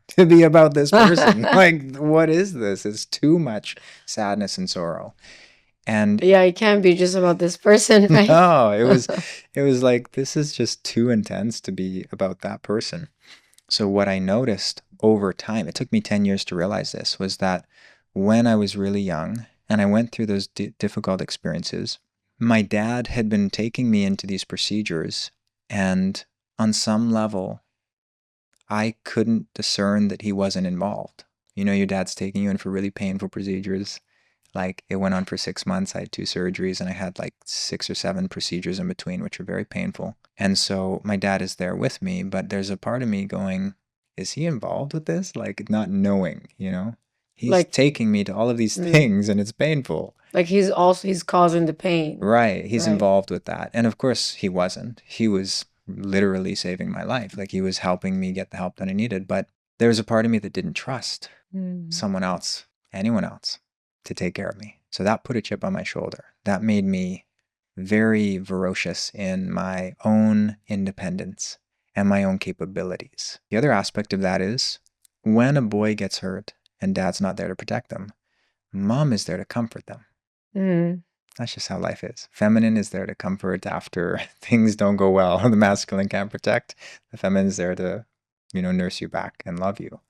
to be about this person. Like, what is this? It's too much sadness and sorrow. And yeah, it can't be just about this person, right? no, it was like, this is just too intense to be about that person. So what I noticed over time, it took me 10 years to realize this, was that when I was really young and I went through those difficult experiences, my dad had been taking me into these procedures, and on some level, I couldn't discern that he wasn't involved. You know, your dad's taking you in for really painful procedures. Like, it went on for 6 months. I had 2 surgeries and I had like 6 or 7 procedures in between, which were very painful. And so my dad is there with me, but there's a part of me going, is he involved with this? Like, not knowing, you know? He's Like, taking me to all of these things and it's painful. Like, he's causing the pain. Right. He's Right. involved with that. And of course he wasn't. He was literally saving my life. Like, he was helping me get the help that I needed. But there was a part of me that didn't trust someone else, anyone else, to take care of me. So that put a chip on my shoulder. That made me very ferocious in my own independence and my own capabilities. The other aspect of that is when a boy gets hurt and dad's not there to protect them, mom is there to comfort them. That's just how life is. Feminine is there to comfort after things don't go well. The masculine can't protect. The feminine is there to, nurse you back and love you.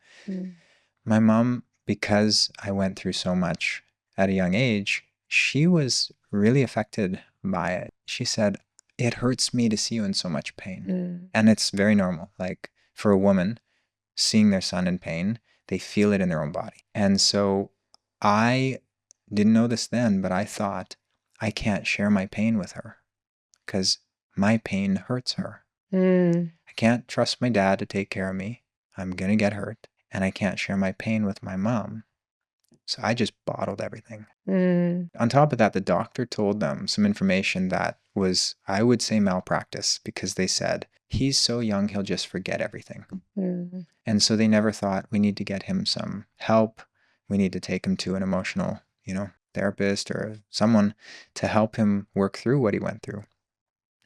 My mom, because I went through so much at a young age, she was really affected by it. She said, it hurts me to see you in so much pain. And it's very normal. Like, for a woman, seeing their son in pain, they feel it in their own body. And so I didn't know this then, but I thought, I can't share my pain with her because my pain hurts her. I can't trust my dad to take care of me. I'm going to get hurt. And I can't share my pain with my mom. So I just bottled everything. On top of that, the doctor told them some information that was, I would say, malpractice, because they said, he's so young, he'll just forget everything. And so they never thought, we need to get him some help. We need to take him to an emotional, therapist or someone to help him work through what he went through.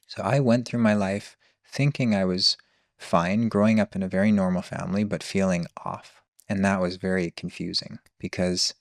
So I went through my life thinking I was fine, growing up in a very normal family, but feeling off. And that was very confusing because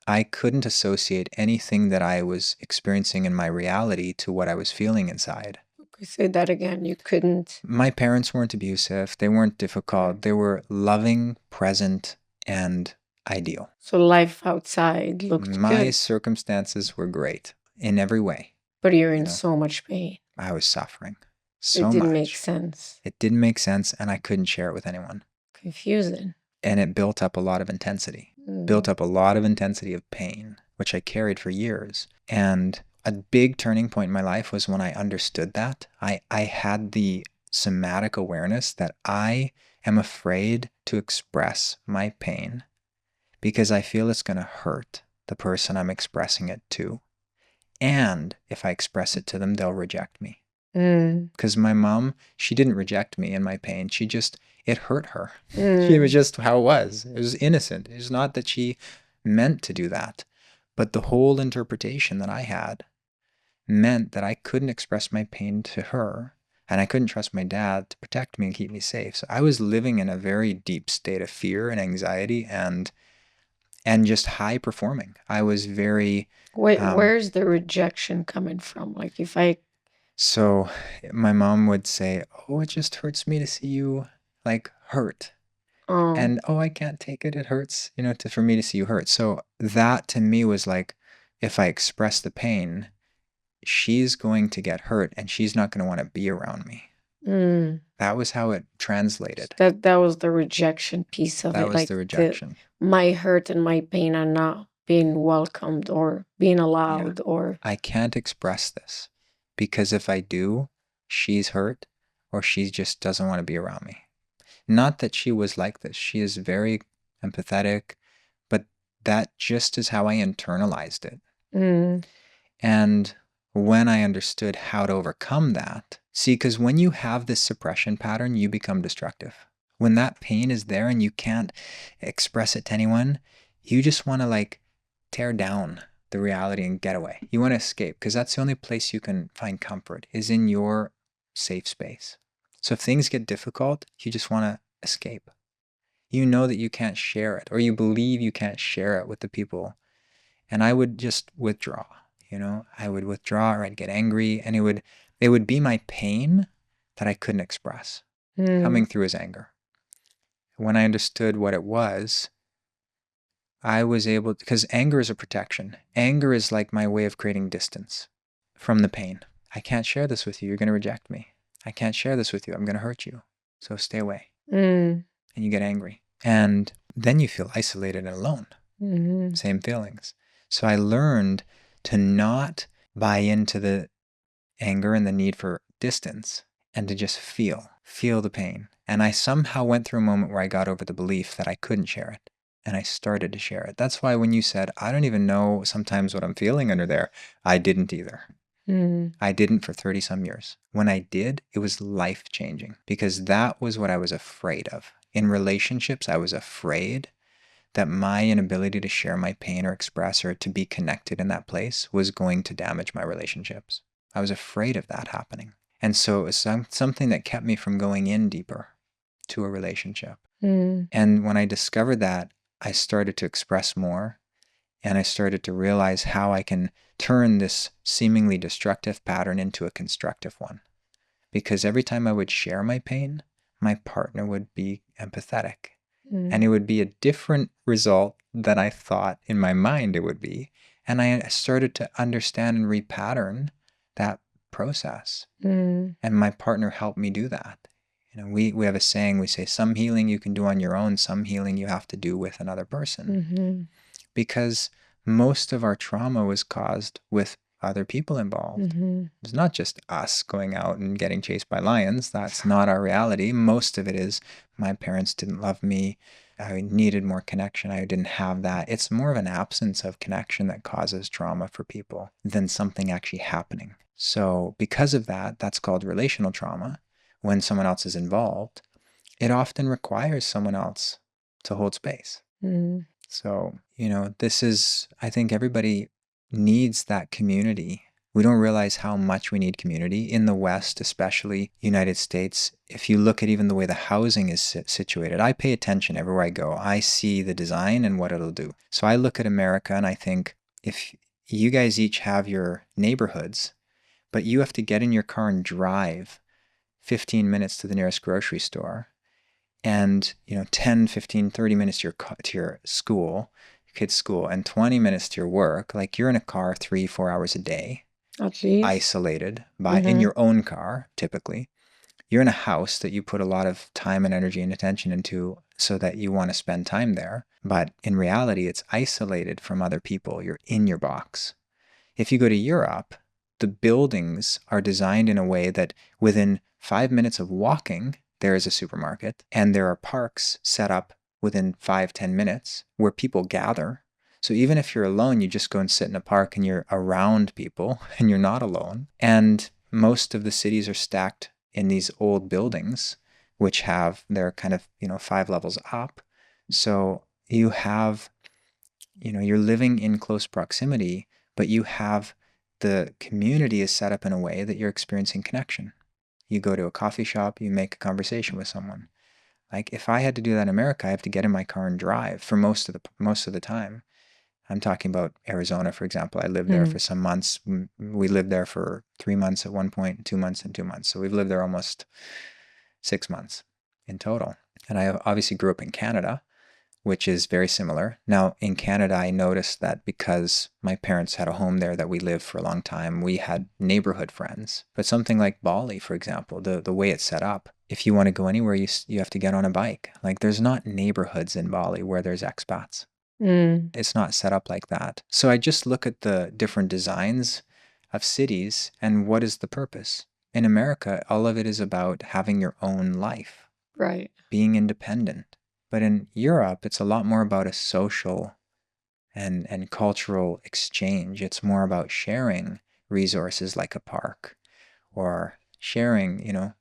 I couldn't associate anything that I was experiencing in my reality to what I was feeling inside. Okay, say that again. You couldn't. My parents weren't abusive. They weren't difficult. They were loving, present, and ideal. So life outside looked My good. circumstances were great in every way. But you're in so much pain. I was suffering so much. It didn't make sense. It didn't make sense, and I couldn't share it with anyone. Confusing. And it built up a lot of intensity. Built up a lot of intensity of pain, which I carried for years. And a big turning point in my life was when I understood that. I had the somatic awareness that I am afraid to express my pain because I feel it's going to hurt the person I'm expressing it to. And if I express it to them, they'll reject me. Because my mom, she didn't reject me in my pain. It hurt her. It was just how it was. It was innocent. It's not that she meant to do that. But the whole interpretation that I had meant that I couldn't express my pain to her, and I couldn't trust my dad to protect me and keep me safe. So I was living in a very deep state of fear and anxiety and just high performing. I was very... Wait, where's the rejection coming from? Like if I... So my mom would say, oh, it just hurts me to see you like hurt. And oh, I can't take it. It hurts, for me to see you hurt. So that to me was like, if I express the pain, she's going to get hurt and she's not going to want to be around me. That was how it translated. That was the rejection piece of it. That was the rejection. My hurt and my pain are not being welcomed or being allowed, or... I can't express this because if I do, she's hurt or she just doesn't want to be around me. Not that she was like this. She is very empathetic, but that just is how I internalized it. And when I understood how to overcome that, see, because when you have this suppression pattern, you become destructive. When that pain is there and you can't express it to anyone, you just want to like tear down the reality and get away. You want to escape because that's the only place you can find comfort is in your safe space. So if things get difficult, you just want to escape. You know that you can't share it, or you believe you can't share it with the people. And I would just withdraw, I would withdraw, or I'd get angry, and it would be my pain that I couldn't express coming through as anger. When I understood what it was, I was able, because anger is a protection. Anger is like my way of creating distance from the pain. I can't share this with you. You're going to reject me. I can't share this with you. I'm going to hurt you. So stay away. And you get angry. And then you feel isolated and alone. Same feelings. So I learned to not buy into the anger and the need for distance and to just feel the pain. And I somehow went through a moment where I got over the belief that I couldn't share it. And I started to share it. That's why when you said, I don't even know sometimes what I'm feeling under there, I didn't either. I didn't for 30 some years. When I did, it was life-changing because that was what I was afraid of. In relationships, I was afraid that my inability to share my pain or express or to be connected in that place was going to damage my relationships. I was afraid of that happening. And so it was something that kept me from going in deeper to a relationship. And when I discovered that, I started to express more. And I started to realize how I can turn this seemingly destructive pattern into a constructive one. Because every time I would share my pain, my partner would be empathetic. And it would be a different result than I thought in my mind it would be. And I started to understand and repattern that process. And my partner helped me do that. We have a saying, we say, some healing you can do on your own, some healing you have to do with another person. Because most of our trauma was caused with other people involved. It's not just us going out and getting chased by lions. That's not our reality. Most of it is my parents didn't love me. I needed more connection. I didn't have that. It's more of an absence of connection that causes trauma for people than something actually happening. So because of that, that's called relational trauma. When someone else is involved, it often requires someone else to hold space. So, this is, I think everybody needs that community. We don't realize how much we need community in the West, especially United States. If you look at even the way the housing is situated, I pay attention everywhere I go. I see the design and what it'll do. So I look at America and I think, if you guys each have your neighborhoods, but you have to get in your car and drive 15 minutes to the nearest grocery store, and 10, 15, 30 minutes to your school, your kid's school, and 20 minutes to your work, like you're in a car 3-4 hours a day, at least isolated in your own car. Typically you're in a house that you put a lot of time and energy and attention into so that you want to spend time there, but in reality it's isolated from other people. You're in your box. If you go to Europe, the buildings are designed in a way that within 5 minutes of walking, there is a supermarket, and there are parks set up within 5-10 minutes where people gather. So even if you're alone, you just go and sit in a park and you're around people and you're not alone. And most of the cities are stacked in these old buildings, which they're kind of, 5 levels up. So you have you're living in close proximity, but you have the community is set up in a way that you're experiencing connection. You go to a coffee shop, you make a conversation with someone. Like if I had to do that in America, I have to get in my car and drive for most of the time. I'm talking about Arizona, for example. I lived there for some months. We lived there for 3 months at one point, 2 months and 2 months. So we've lived there almost 6 months in total. And I obviously grew up in Canada, which is very similar. Now, in Canada, I noticed that because my parents had a home there that we lived for a long time, we had neighborhood friends. But something like Bali, for example, the way it's set up, if you want to go anywhere, you have to get on a bike. Like there's not neighborhoods in Bali where there's expats. It's not set up like that. So I just look at the different designs of cities and what is the purpose. In America, all of it is about having your own life, Right. being independent. But in Europe, it's a lot more about a social and cultural exchange. It's more about sharing resources like a park or sharing,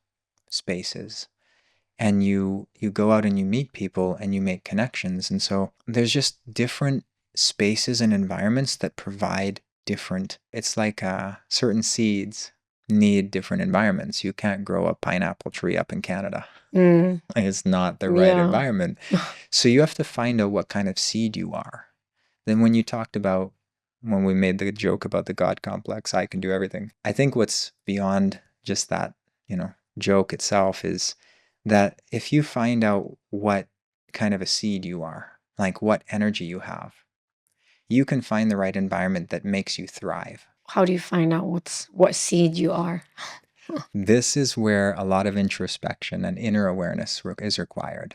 spaces. And you go out and you meet people and you make connections. And so there's just different spaces and environments that provide different, it's like certain seeds need different environments. You can't grow a pineapple tree up in Canada. It's not the right environment. So you have to find out what kind of seed you are. Then when you talked about, when we made the joke about the God complex, I can do everything. I think what's beyond just that, joke itself is that if you find out what kind of a seed you are, like what energy you have, you can find the right environment that makes you thrive. How do you find out what seed you are? This is where a lot of introspection and inner awareness is required,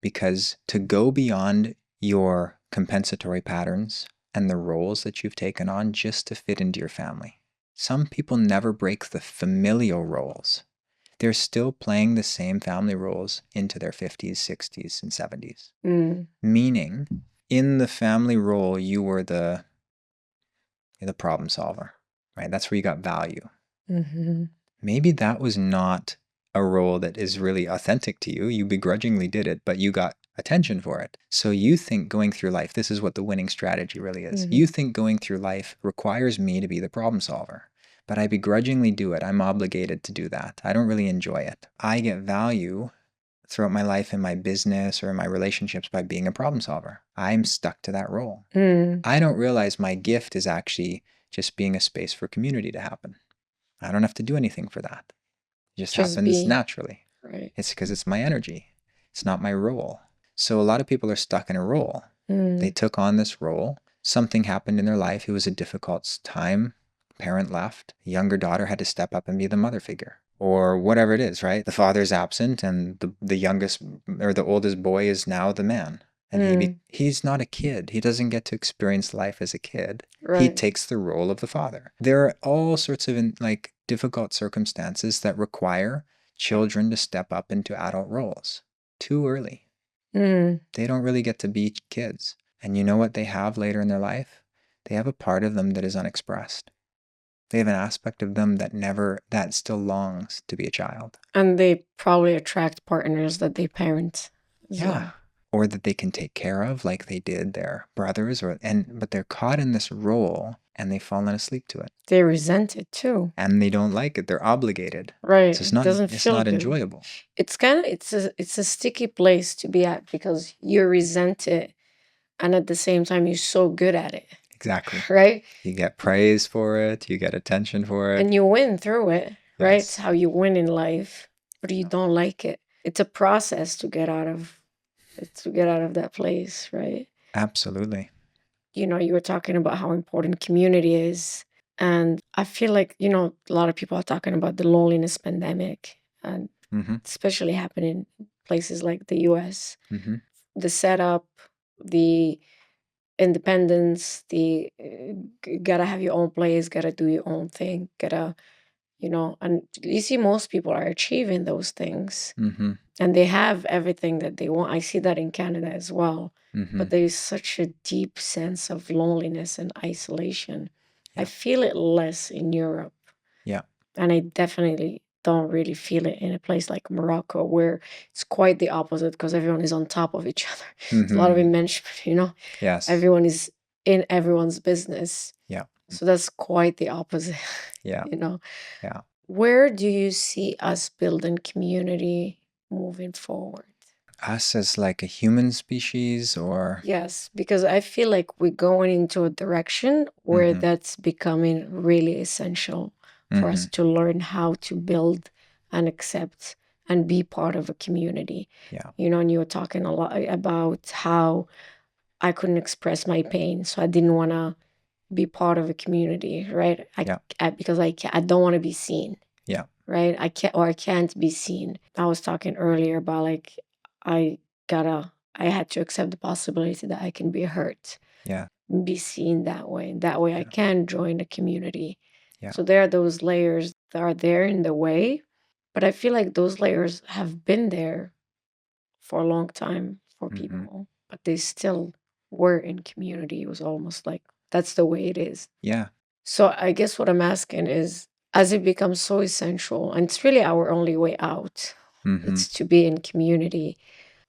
because to go beyond your compensatory patterns and the roles that you've taken on just to fit into your family. Some people never break the familial roles. They're still playing the same family roles into their 50s, 60s, and 70s. Meaning, in the family role, you were the problem solver, right? That's where you got value. Maybe that was not a role that is really authentic to you. You begrudgingly did it, but you got attention for it. So you think going through life, this is what the winning strategy really is. You think going through life requires me to be the problem solver, but I begrudgingly do it. I'm obligated to do that. I don't really enjoy it. I get value throughout my life in my business or in my relationships by being a problem solver. I'm stuck to that role. I don't realize my gift is actually just being a space for community to happen. I don't have to do anything for that. It just happens naturally. Right. It's because it's my energy. It's not my role. So a lot of people are stuck in a role. They took on this role. Something happened in their life. It was a difficult time. Parent left. A younger daughter had to step up and be the mother figure. Or whatever it is, right? The father's absent and the youngest or the oldest boy is now the man. And he's not a kid. He doesn't get to experience life as a kid. Right. He takes the role of the father. There are all sorts of difficult circumstances that require children to step up into adult roles too early. They don't really get to be kids. And you know what they have later in their life? They have a part of them that is unexpressed. They have an aspect of them that still longs to be a child. And they probably attract partners that they parent as well. Or that they can take care of like they did their brothers, but they're caught in this role and they've fallen asleep to it. They resent it too. And they don't like it. They're obligated. Right. So it's not enjoyable. It's a sticky place to be at because you resent it and at the same time you're so good at it. Exactly. Right? You get praise for it, you get attention for it. And you win through it, right? Yes. It's how you win in life, but you don't like it. It's a process to get out of that place, right? Absolutely. You were talking about how important community is. And I feel like, a lot of people are talking about the loneliness pandemic, and especially happening in places like the US. The setup, the independence, the gotta have your own place, gotta do your own thing, and you see most people are achieving those things. And they have everything that they want. I see that in Canada as well. But there's such a deep sense of loneliness and isolation. Yeah. I feel it less in Europe. Yeah. And I definitely don't really feel it in a place like Morocco, where it's quite the opposite because everyone is on top of each other. There's a lot of immense, Yes. Everyone is in everyone's business. Yeah. So that's quite the opposite. Yeah. You know. Yeah. Where do you see us building community moving forward? Us as like a human species, or Yes, because I feel like we're going into a direction where that's becoming really essential for us to learn how to build and accept and be part of a community. Yeah. You know, and you were talking a lot about how I couldn't express my pain, so I didn't want to be part of a community, right? Because I don't want to be seen. Yeah. Right? I can't be seen. I was talking earlier about like I had to accept the possibility that I can be hurt. Yeah. Be seen that way. That way I can join a community. Yeah. So there are those layers that are there in the way, but I feel like those layers have been there for a long time for people, but they still were in community. It was almost like that's the way it is. Yeah. So I guess what I'm asking is, as it becomes so essential, and it's really our only way out, it's to be in community.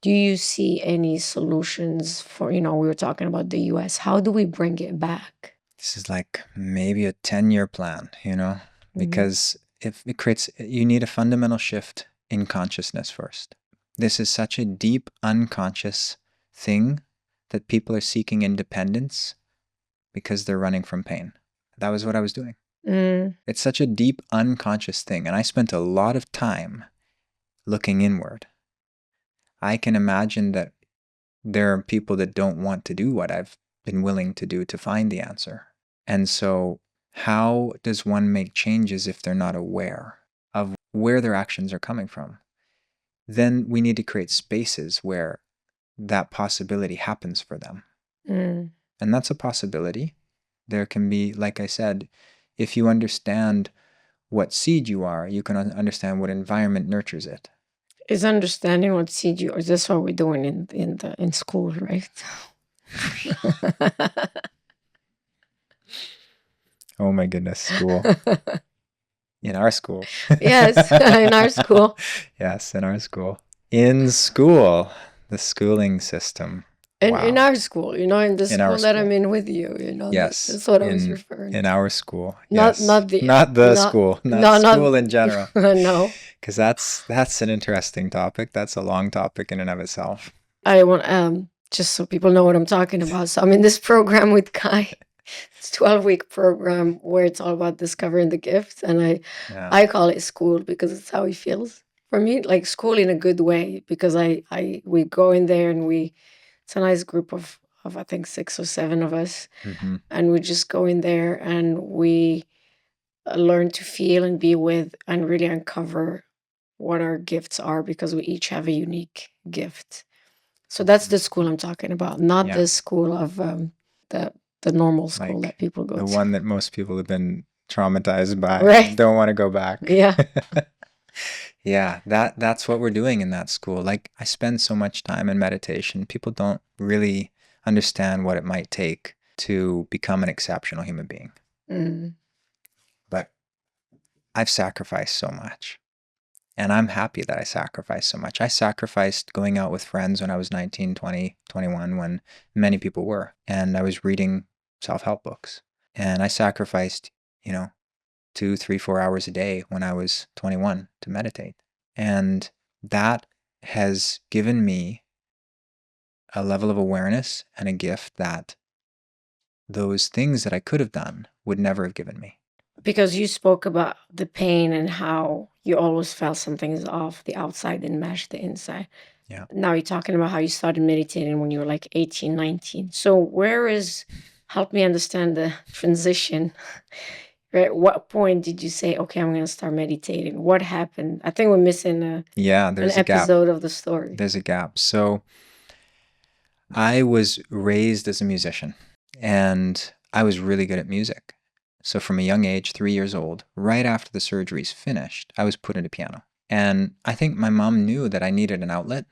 Do you see any solutions for, we were talking about the US, how do we bring it back? This is like maybe a 10-year plan, because if it creates, you need a fundamental shift in consciousness first. This is such a deep unconscious thing that people are seeking independence because they're running from pain. That was what I was doing. It's such a deep unconscious thing. And I spent a lot of time looking inward. I can imagine that there are people that don't want to do what I've been willing to do to find the answer. And so how does one make changes if they're not aware of where their actions are coming from? Then we need to create spaces where that possibility happens for them. And that's a possibility. There can be, like I said, if you understand what seed you are, you can understand what environment nurtures it. Is understanding what seed you are, that's what we're doing in school, right? Oh my goodness, school. In our school. Yes, in our school. Yes, in our school. In school, the schooling system. And Wow. in our school, in the school that I'm school. in with you, Yes, that's what I was referring in to. our school. Not Yes. not the school, not school in general. No. Because that's an interesting topic. That's a long topic in and of itself. I want just so people know what I'm talking about. So I'm in this program with Kai. It's a 12-week program where it's all about discovering the gift, and I call it school because it's how he feels. For me, like school in a good way, because we go in there and it's a nice group of I think 6 or 7 of us, and we just go in there and we learn to feel and be with and really uncover what our gifts are, because we each have a unique gift. So that's the school I'm talking about, not the school of the normal school that people go to. The one that most people have been traumatized by. Right. Don't want to go back. Yeah. Yeah, that's what we're doing in that school. Like, I spend so much time in meditation. People don't really understand what it might take to become an exceptional human being. But I've sacrificed so much. And I'm happy that I sacrificed so much. I sacrificed going out with friends when I was 19, 20, 21, when many people were. And I was reading self-help books. And I sacrificed, 2, 3, 4 hours a day when I was 21 to meditate. And that has given me a level of awareness and a gift that those things that I could have done would never have given me. Because you spoke about the pain and how you always felt something is off, the outside didn't match the inside. Yeah. Now you're talking about how you started meditating when you were like 18, 19. So help me understand the transition. Right? What point did you say, okay, I'm going to start meditating? What happened? I think we're missing there's an episode of the story. There's a gap. So I was raised as a musician, and I was really good at music. So from a young age, 3 years old, right after the surgeries finished, I was put into piano. And I think my mom knew that I needed an outlet,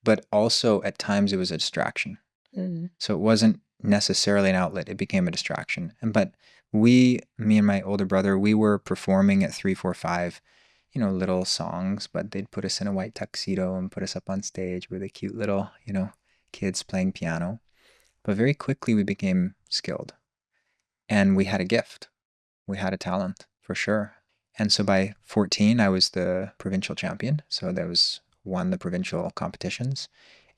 but also at times it was a distraction. So it wasn't necessarily an outlet, it became a distraction. But me and my older brother, we were performing at 3, 4, 5, little songs, but they'd put us in a white tuxedo and put us up on stage with a cute little, kids playing piano. But very quickly we became skilled. And we had a gift. We had a talent, for sure. And so by 14, I was the provincial champion. So that was won the provincial competitions.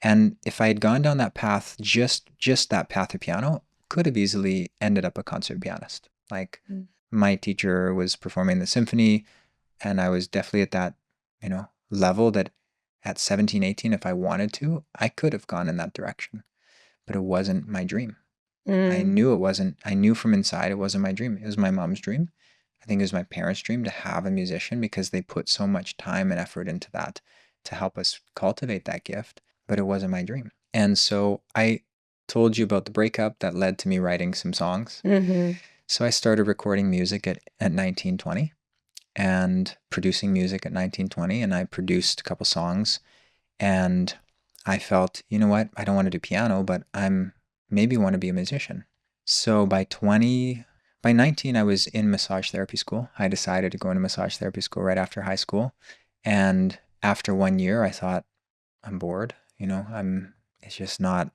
And if I had gone down that path, just that path of piano, could have easily ended up a concert pianist. Like my teacher was performing the symphony, and I was definitely at that, level that at 17, 18, if I wanted to, I could have gone in that direction. But it wasn't my dream. I knew it wasn't. I knew from inside it wasn't my dream. It was my mom's dream. I think it was my parents' dream to have a musician because they put so much time and effort into that to help us cultivate that gift, but it wasn't my dream. And so I told you about the breakup that led to me writing some songs. So I started recording music at 19, 20 and producing music at 19, 20. And I produced a couple songs, and I felt, you know what? I don't want to do piano, but maybe want to be a musician. So by 19, I was in massage therapy school. I decided to go into massage therapy school right after high school. And after 1 year, I thought, I'm bored. It's just not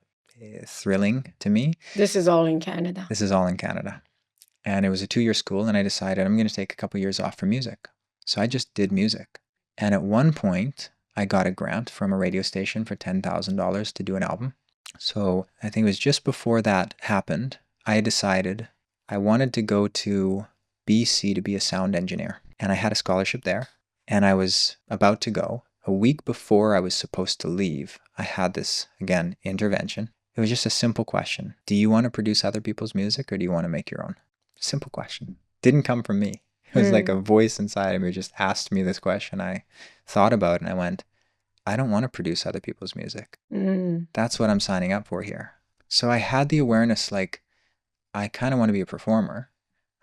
thrilling to me. This is all in Canada. This is all in Canada. And it was a 2-year school, and I decided I'm going to take a couple years off from music. So I just did music. And at one point, I got a grant from a radio station for $10,000 to do an album. So I think it was just before that happened, I decided I wanted to go to BC to be a sound engineer. And I had a scholarship there, and I was about to go. A week before I was supposed to leave, I had this, again, intervention. It was just a simple question. Do you want to produce other people's music, or do you want to make your own? Simple question. Didn't come from me. It was like a voice inside of me just asked me this question. I thought about it, and I went, I don't want to produce other people's music. That's what I'm signing up for here. So I had the awareness, like, I kind of want to be a performer.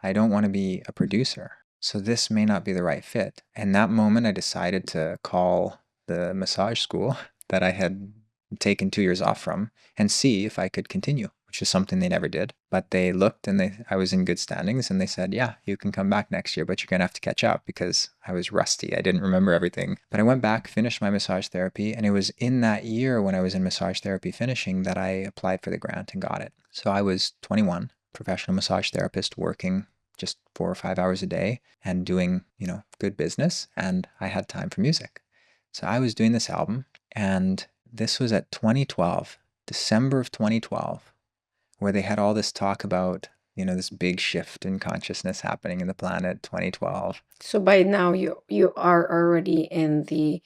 I don't want to be a producer. So this may not be the right fit. And that moment, I decided to call the massage school that I had taken 2 years off from and see if I could continue, which is something they never did. But they looked, and I was in good standings, and they said, yeah, you can come back next year, but you're going to have to catch up, because I was rusty. I didn't remember everything. But I went back, finished my massage therapy, and it was in that year when I was in massage therapy finishing that I applied for the grant and got it. So I was 21, professional massage therapist, working just 4 or 5 hours a day and doing, good business. And I had time for music. So I was doing this album, and this was at 2012, December of 2012, where they had all this talk about, this big shift in consciousness happening in the planet, 2012. So by now you are already in the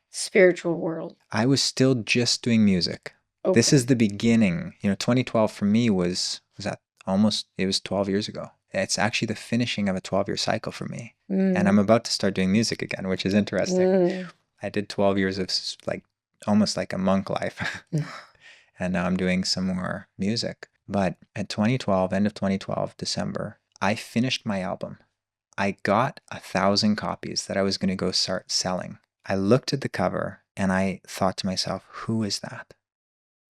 spiritual world. I was still just doing music. Okay. This is the beginning. 2012 for me was that almost, it was 12 years ago. It's actually the finishing of a 12-year cycle for me. And I'm about to start doing music again, which is interesting. I did 12 years of almost like a monk life. And now I'm doing some more music. But at 2012, end of 2012, December, I finished my album. I got 1,000 copies that I was going to go start selling. I looked at the cover and I thought to myself, who is that?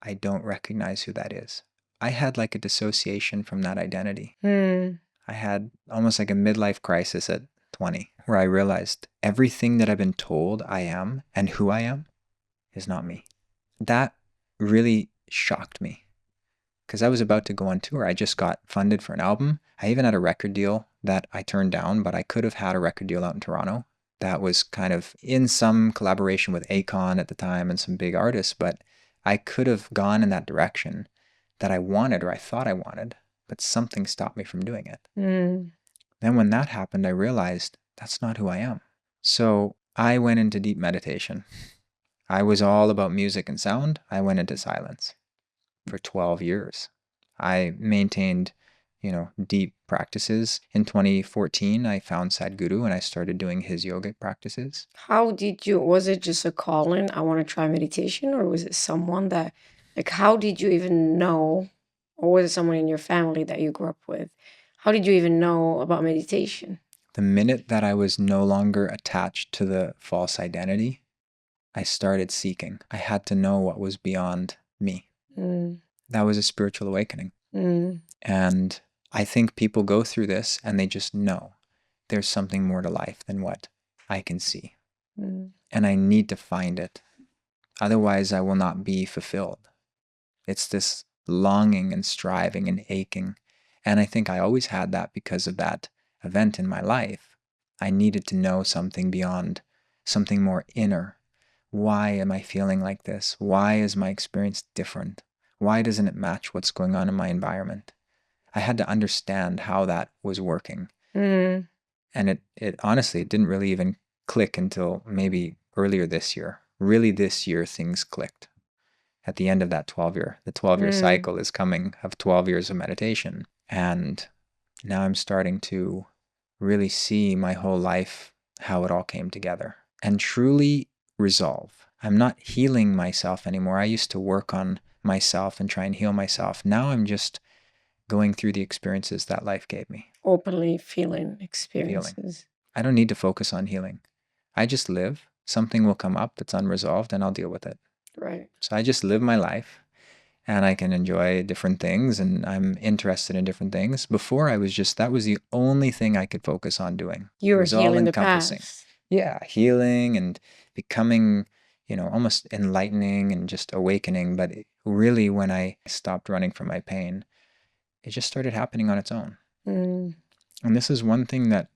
I don't recognize who that is. I had like a dissociation from that identity. I had almost like a midlife crisis at 20, where I realized everything that I've been told I am and who I am is not me. That really shocked me, because I was about to go on tour. I just got funded for an album. I even had a record deal that I turned down, but I could have had a record deal out in Toronto that was kind of in some collaboration with Akon at the time and some big artists, but I could have gone in that direction that I wanted, or I thought I wanted, but something stopped me from doing it. Then when that happened, I realized that's not who I am. So I went into deep meditation. I was all about music and sound. I went into silence for 12 years. I maintained, deep practices. In 2014, I found Sadhguru and I started doing his yogic practices. Was it just a calling, I want to try meditation, or was it someone that, how did you even know, or was it someone in your family that you grew up with? How did you even know about meditation? The minute that I was no longer attached to the false identity, I started seeking. I had to know what was beyond me. That was a spiritual awakening. And I think people go through this and they just know there's something more to life than what I can see. And I need to find it. Otherwise, I will not be fulfilled. It's this longing and striving and aching. And I think I always had that because of that event in my life. I needed to know something beyond, something more inner. Why am I feeling like this? Why is my experience different? Why doesn't it match what's going on in my environment? I had to understand how that was working. Mm. And it honestly, it didn't really even click until maybe earlier this year. Really this year, things clicked. At the end of that 12-year, the 12-year cycle is coming of 12 years of meditation. And now I'm starting to really see my whole life, how it all came together, and truly resolve. I'm not healing myself anymore. I used to work on myself and try and heal myself. Now I'm just going through the experiences that life gave me. Openly feeling experiences. Feeling. I don't need to focus on healing. I just live. Something will come up that's unresolved and I'll deal with it. Right. So I just live my life and I can enjoy different things and I'm interested in different things. Before I was just, that was the only thing I could focus on doing. You were It was all healing the encompassing. past. Yeah, healing and becoming, almost enlightening and just awakening. But really, when I stopped running from my pain, it just started happening on its own. Mm. And this is one thing that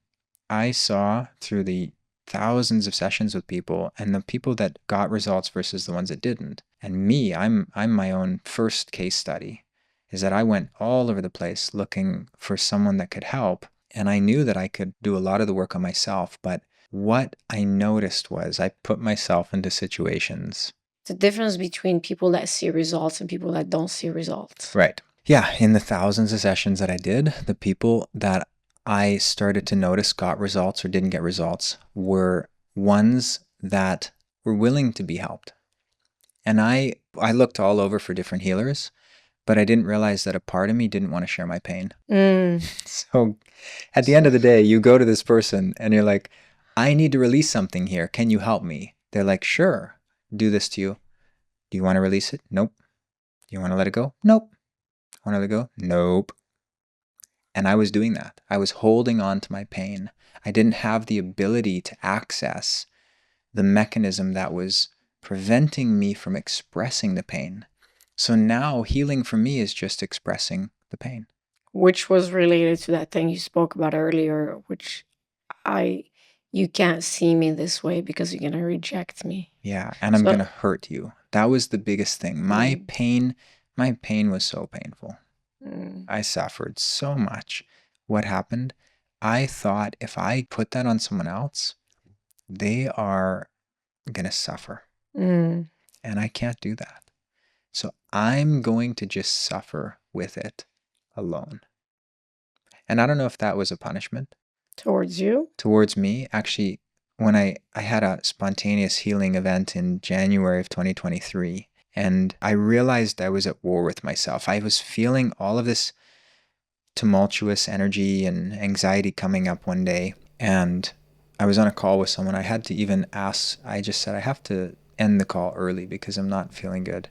I saw through the thousands of sessions with people and the people that got results versus the ones that didn't. And me, I'm my own first case study, is that I went all over the place looking for someone that could help. And I knew that I could do a lot of the work on myself. But what I noticed was I put myself into situations. The difference between people that see results and people that don't see results. Right. Yeah. In the thousands of sessions that I did, the people that I started to notice got results or didn't get results were ones that were willing to be helped. And I looked all over for different healers, but I didn't realize that a part of me didn't want to share my pain. So at the end of the day, you go to this person and you're like, I need to release something here. Can you help me? They're like, sure, do this to you. Do you want to release it? Nope. Do you want to let it go? Nope. Want to let it go? Nope. And I was doing that. I was holding on to my pain. I didn't have the ability to access the mechanism that was preventing me from expressing the pain. So now healing for me is just expressing the pain. Which was related to that thing you spoke about earlier, which you can't see me this way because you're going to reject me. Yeah, and I'm going to hurt you. That was the biggest thing. My pain was so painful. I suffered so much. What happened? I thought if I put that on someone else, they are going to suffer. And I can't do that. So I'm going to just suffer with it alone. And I don't know if that was a punishment. Towards you? Towards me. Actually, when I had a spontaneous healing event in January of 2023, and I realized I was at war with myself. I was feeling all of this tumultuous energy and anxiety coming up one day. And I was on a call with someone. I had to even ask, I just said, I have to end the call early because I'm not feeling good.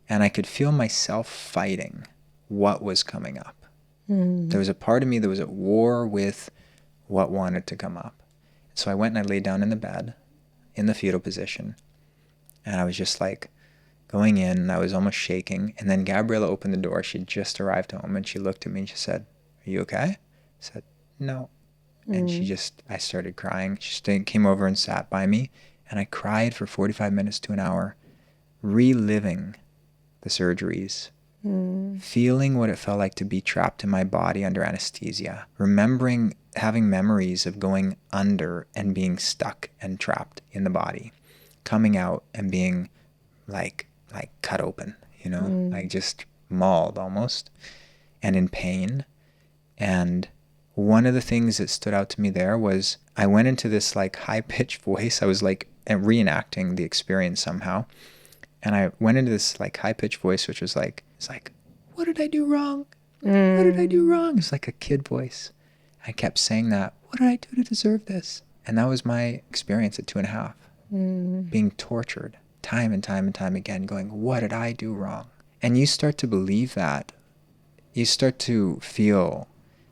And I could feel myself fighting what was coming up. There was a part of me that was at war with what wanted to come up. So I went and I laid down in the bed in the fetal position. And I was just like going in and I was almost shaking. And then Gabriella opened the door. She'd just arrived home and she looked at me and she said, "Are you okay?" I said, "No." And I started crying. She came over and sat by me and I cried for 45 minutes to an hour, reliving the surgeries, feeling what it felt like to be trapped in my body under anesthesia, remembering having memories of going under and being stuck and trapped in the body, coming out and being like cut open, like just mauled almost, and in pain. And one of the things that stood out to me there was I went into this like high-pitched voice. I was like reenacting the experience somehow. And I went into this like high-pitched voice, which was like, it's like, "What did I do wrong? What did I do wrong?" It's like a kid voice. I kept saying that. What did I do to deserve this? And that was my experience at 2.5, being tortured time and time and time again, going, what did I do wrong? And you start to believe that. You start to feel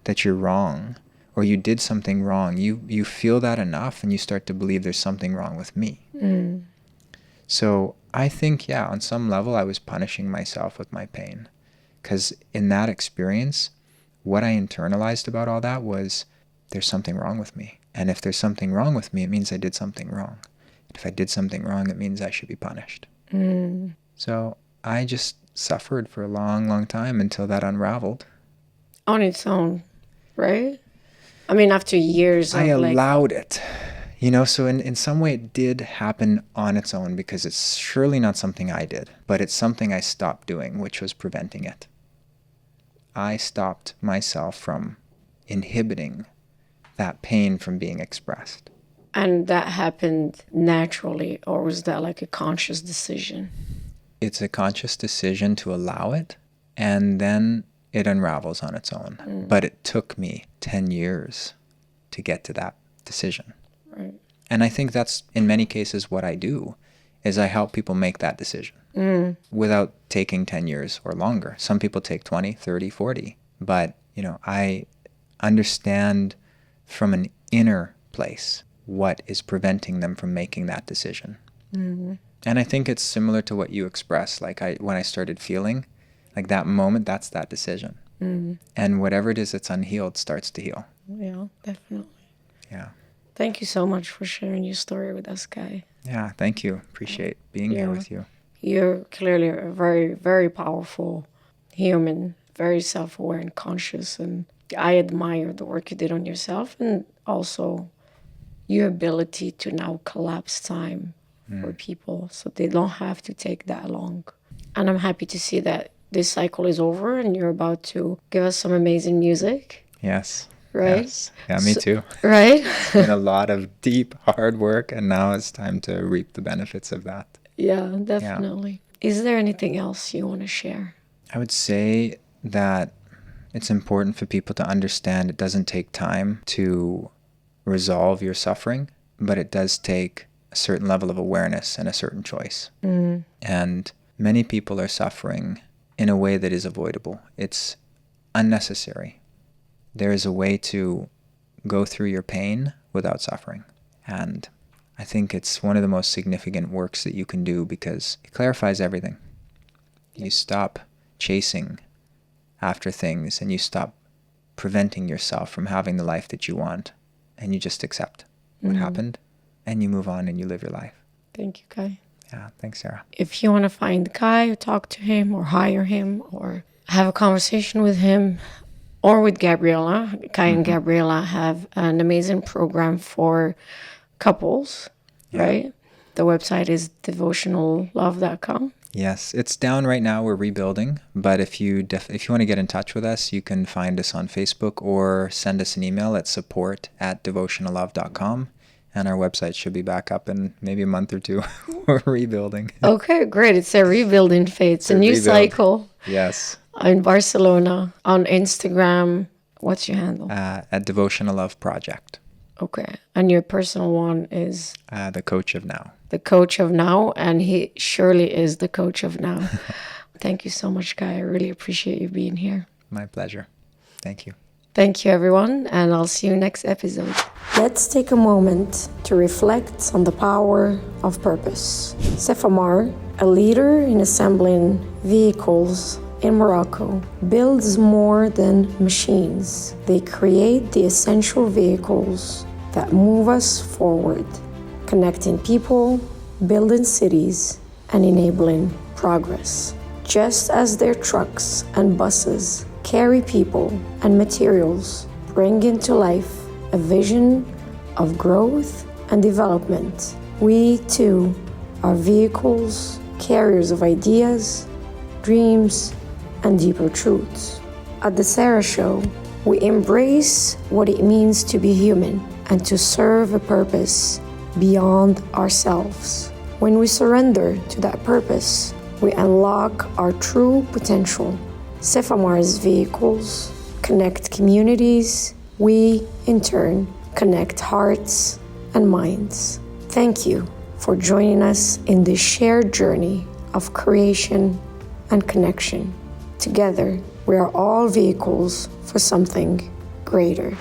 that you're wrong or you did something wrong. You feel that enough and you start to believe there's something wrong with me. So I think, yeah, on some level I was punishing myself with my pain. Because in that experience, what I internalized about all that was there's something wrong with me. And if there's something wrong with me, it means I did something wrong. If I did something wrong, it means I should be punished. So I just suffered for a long, long time until that unraveled. On its own, right? I mean, after years of I allowed it. You know, so in some way it did happen on its own because it's surely not something I did, but it's something I stopped doing, which was preventing it. I stopped myself from inhibiting that pain from being expressed. And that happened naturally, or was that like a conscious decision? It's a conscious decision to allow it, and then it unravels on its own. But it took me 10 years to get to that decision. Right. And I think that's, in many cases, what I do, is I help people make that decision without taking 10 years or longer. Some people take 20, 30, 40. But, you know, I understand from an inner place what is preventing them from making that decision. And I think it's similar to what you expressed. Like when I started feeling, like that moment, that's that decision. And whatever it is that's unhealed starts to heal. Yeah, definitely. Yeah. Thank you so much for sharing your story with us, Kai. Yeah, thank you. Appreciate being here with you. You're clearly a very, very powerful human, very self-aware and conscious. And I admire the work you did on yourself and also your ability to now collapse time for people so they don't have to take that long. And I'm happy to see that this cycle is over and you're about to give us some amazing music. Yes. Right? Yes. Yeah, me too. Right? It's been a lot of deep, hard work, and now it's time to reap the benefits of that. Yeah, definitely. Yeah. Is there anything else you want to share? I would say that it's important for people to understand it doesn't take time to resolve your suffering, but it does take a certain level of awareness and a certain choice. And many people are suffering in a way that is avoidable. It's unnecessary. There is a way to go through your pain without suffering. And I think it's one of the most significant works that you can do because it clarifies everything. You stop chasing after things and you stop preventing yourself from having the life that you want. And you just accept what happened and you move on and you live your life. Thank you, Kai. Yeah, thanks, Sarah. If you want to find Kai or talk to him or hire him or have a conversation with him, or with Gabriela. Kai and Gabriela have an amazing program for couples, right? The website is devotionallove.com. Yes, it's down right now. We're rebuilding. But if you want to get in touch with us, you can find us on Facebook or send us an email at support@devotionallove.com. And our website should be back up in maybe a month or two. We're rebuilding. Okay, great. It's a rebuilding phase. It's a new cycle. Yes. In Barcelona, on Instagram. What's your handle? At Devotional Love Project. Okay. And your personal one is? The Coach of Now. The Coach of Now. And he surely is the Coach of Now. Thank you so much, Kai. I really appreciate you being here. My pleasure. Thank you. Thank you, everyone. And I'll see you next episode. Let's take a moment to reflect on the power of purpose. Sefamar, a leader in assembling vehicles in Morocco, builds more than machines. They create the essential vehicles that move us forward, connecting people, building cities, and enabling progress. Just as their trucks and buses carry people and materials, bring into life a vision of growth and development, we too are vehicles, carriers of ideas, dreams, and deeper truths. At the Sarra Show, we embrace what it means to be human and to serve a purpose beyond ourselves. When we surrender to that purpose, we unlock our true potential. Sefamar's vehicles connect communities. We, in turn, connect hearts and minds. Thank you for joining us in this shared journey of creation and connection. Together, we are all vehicles for something greater.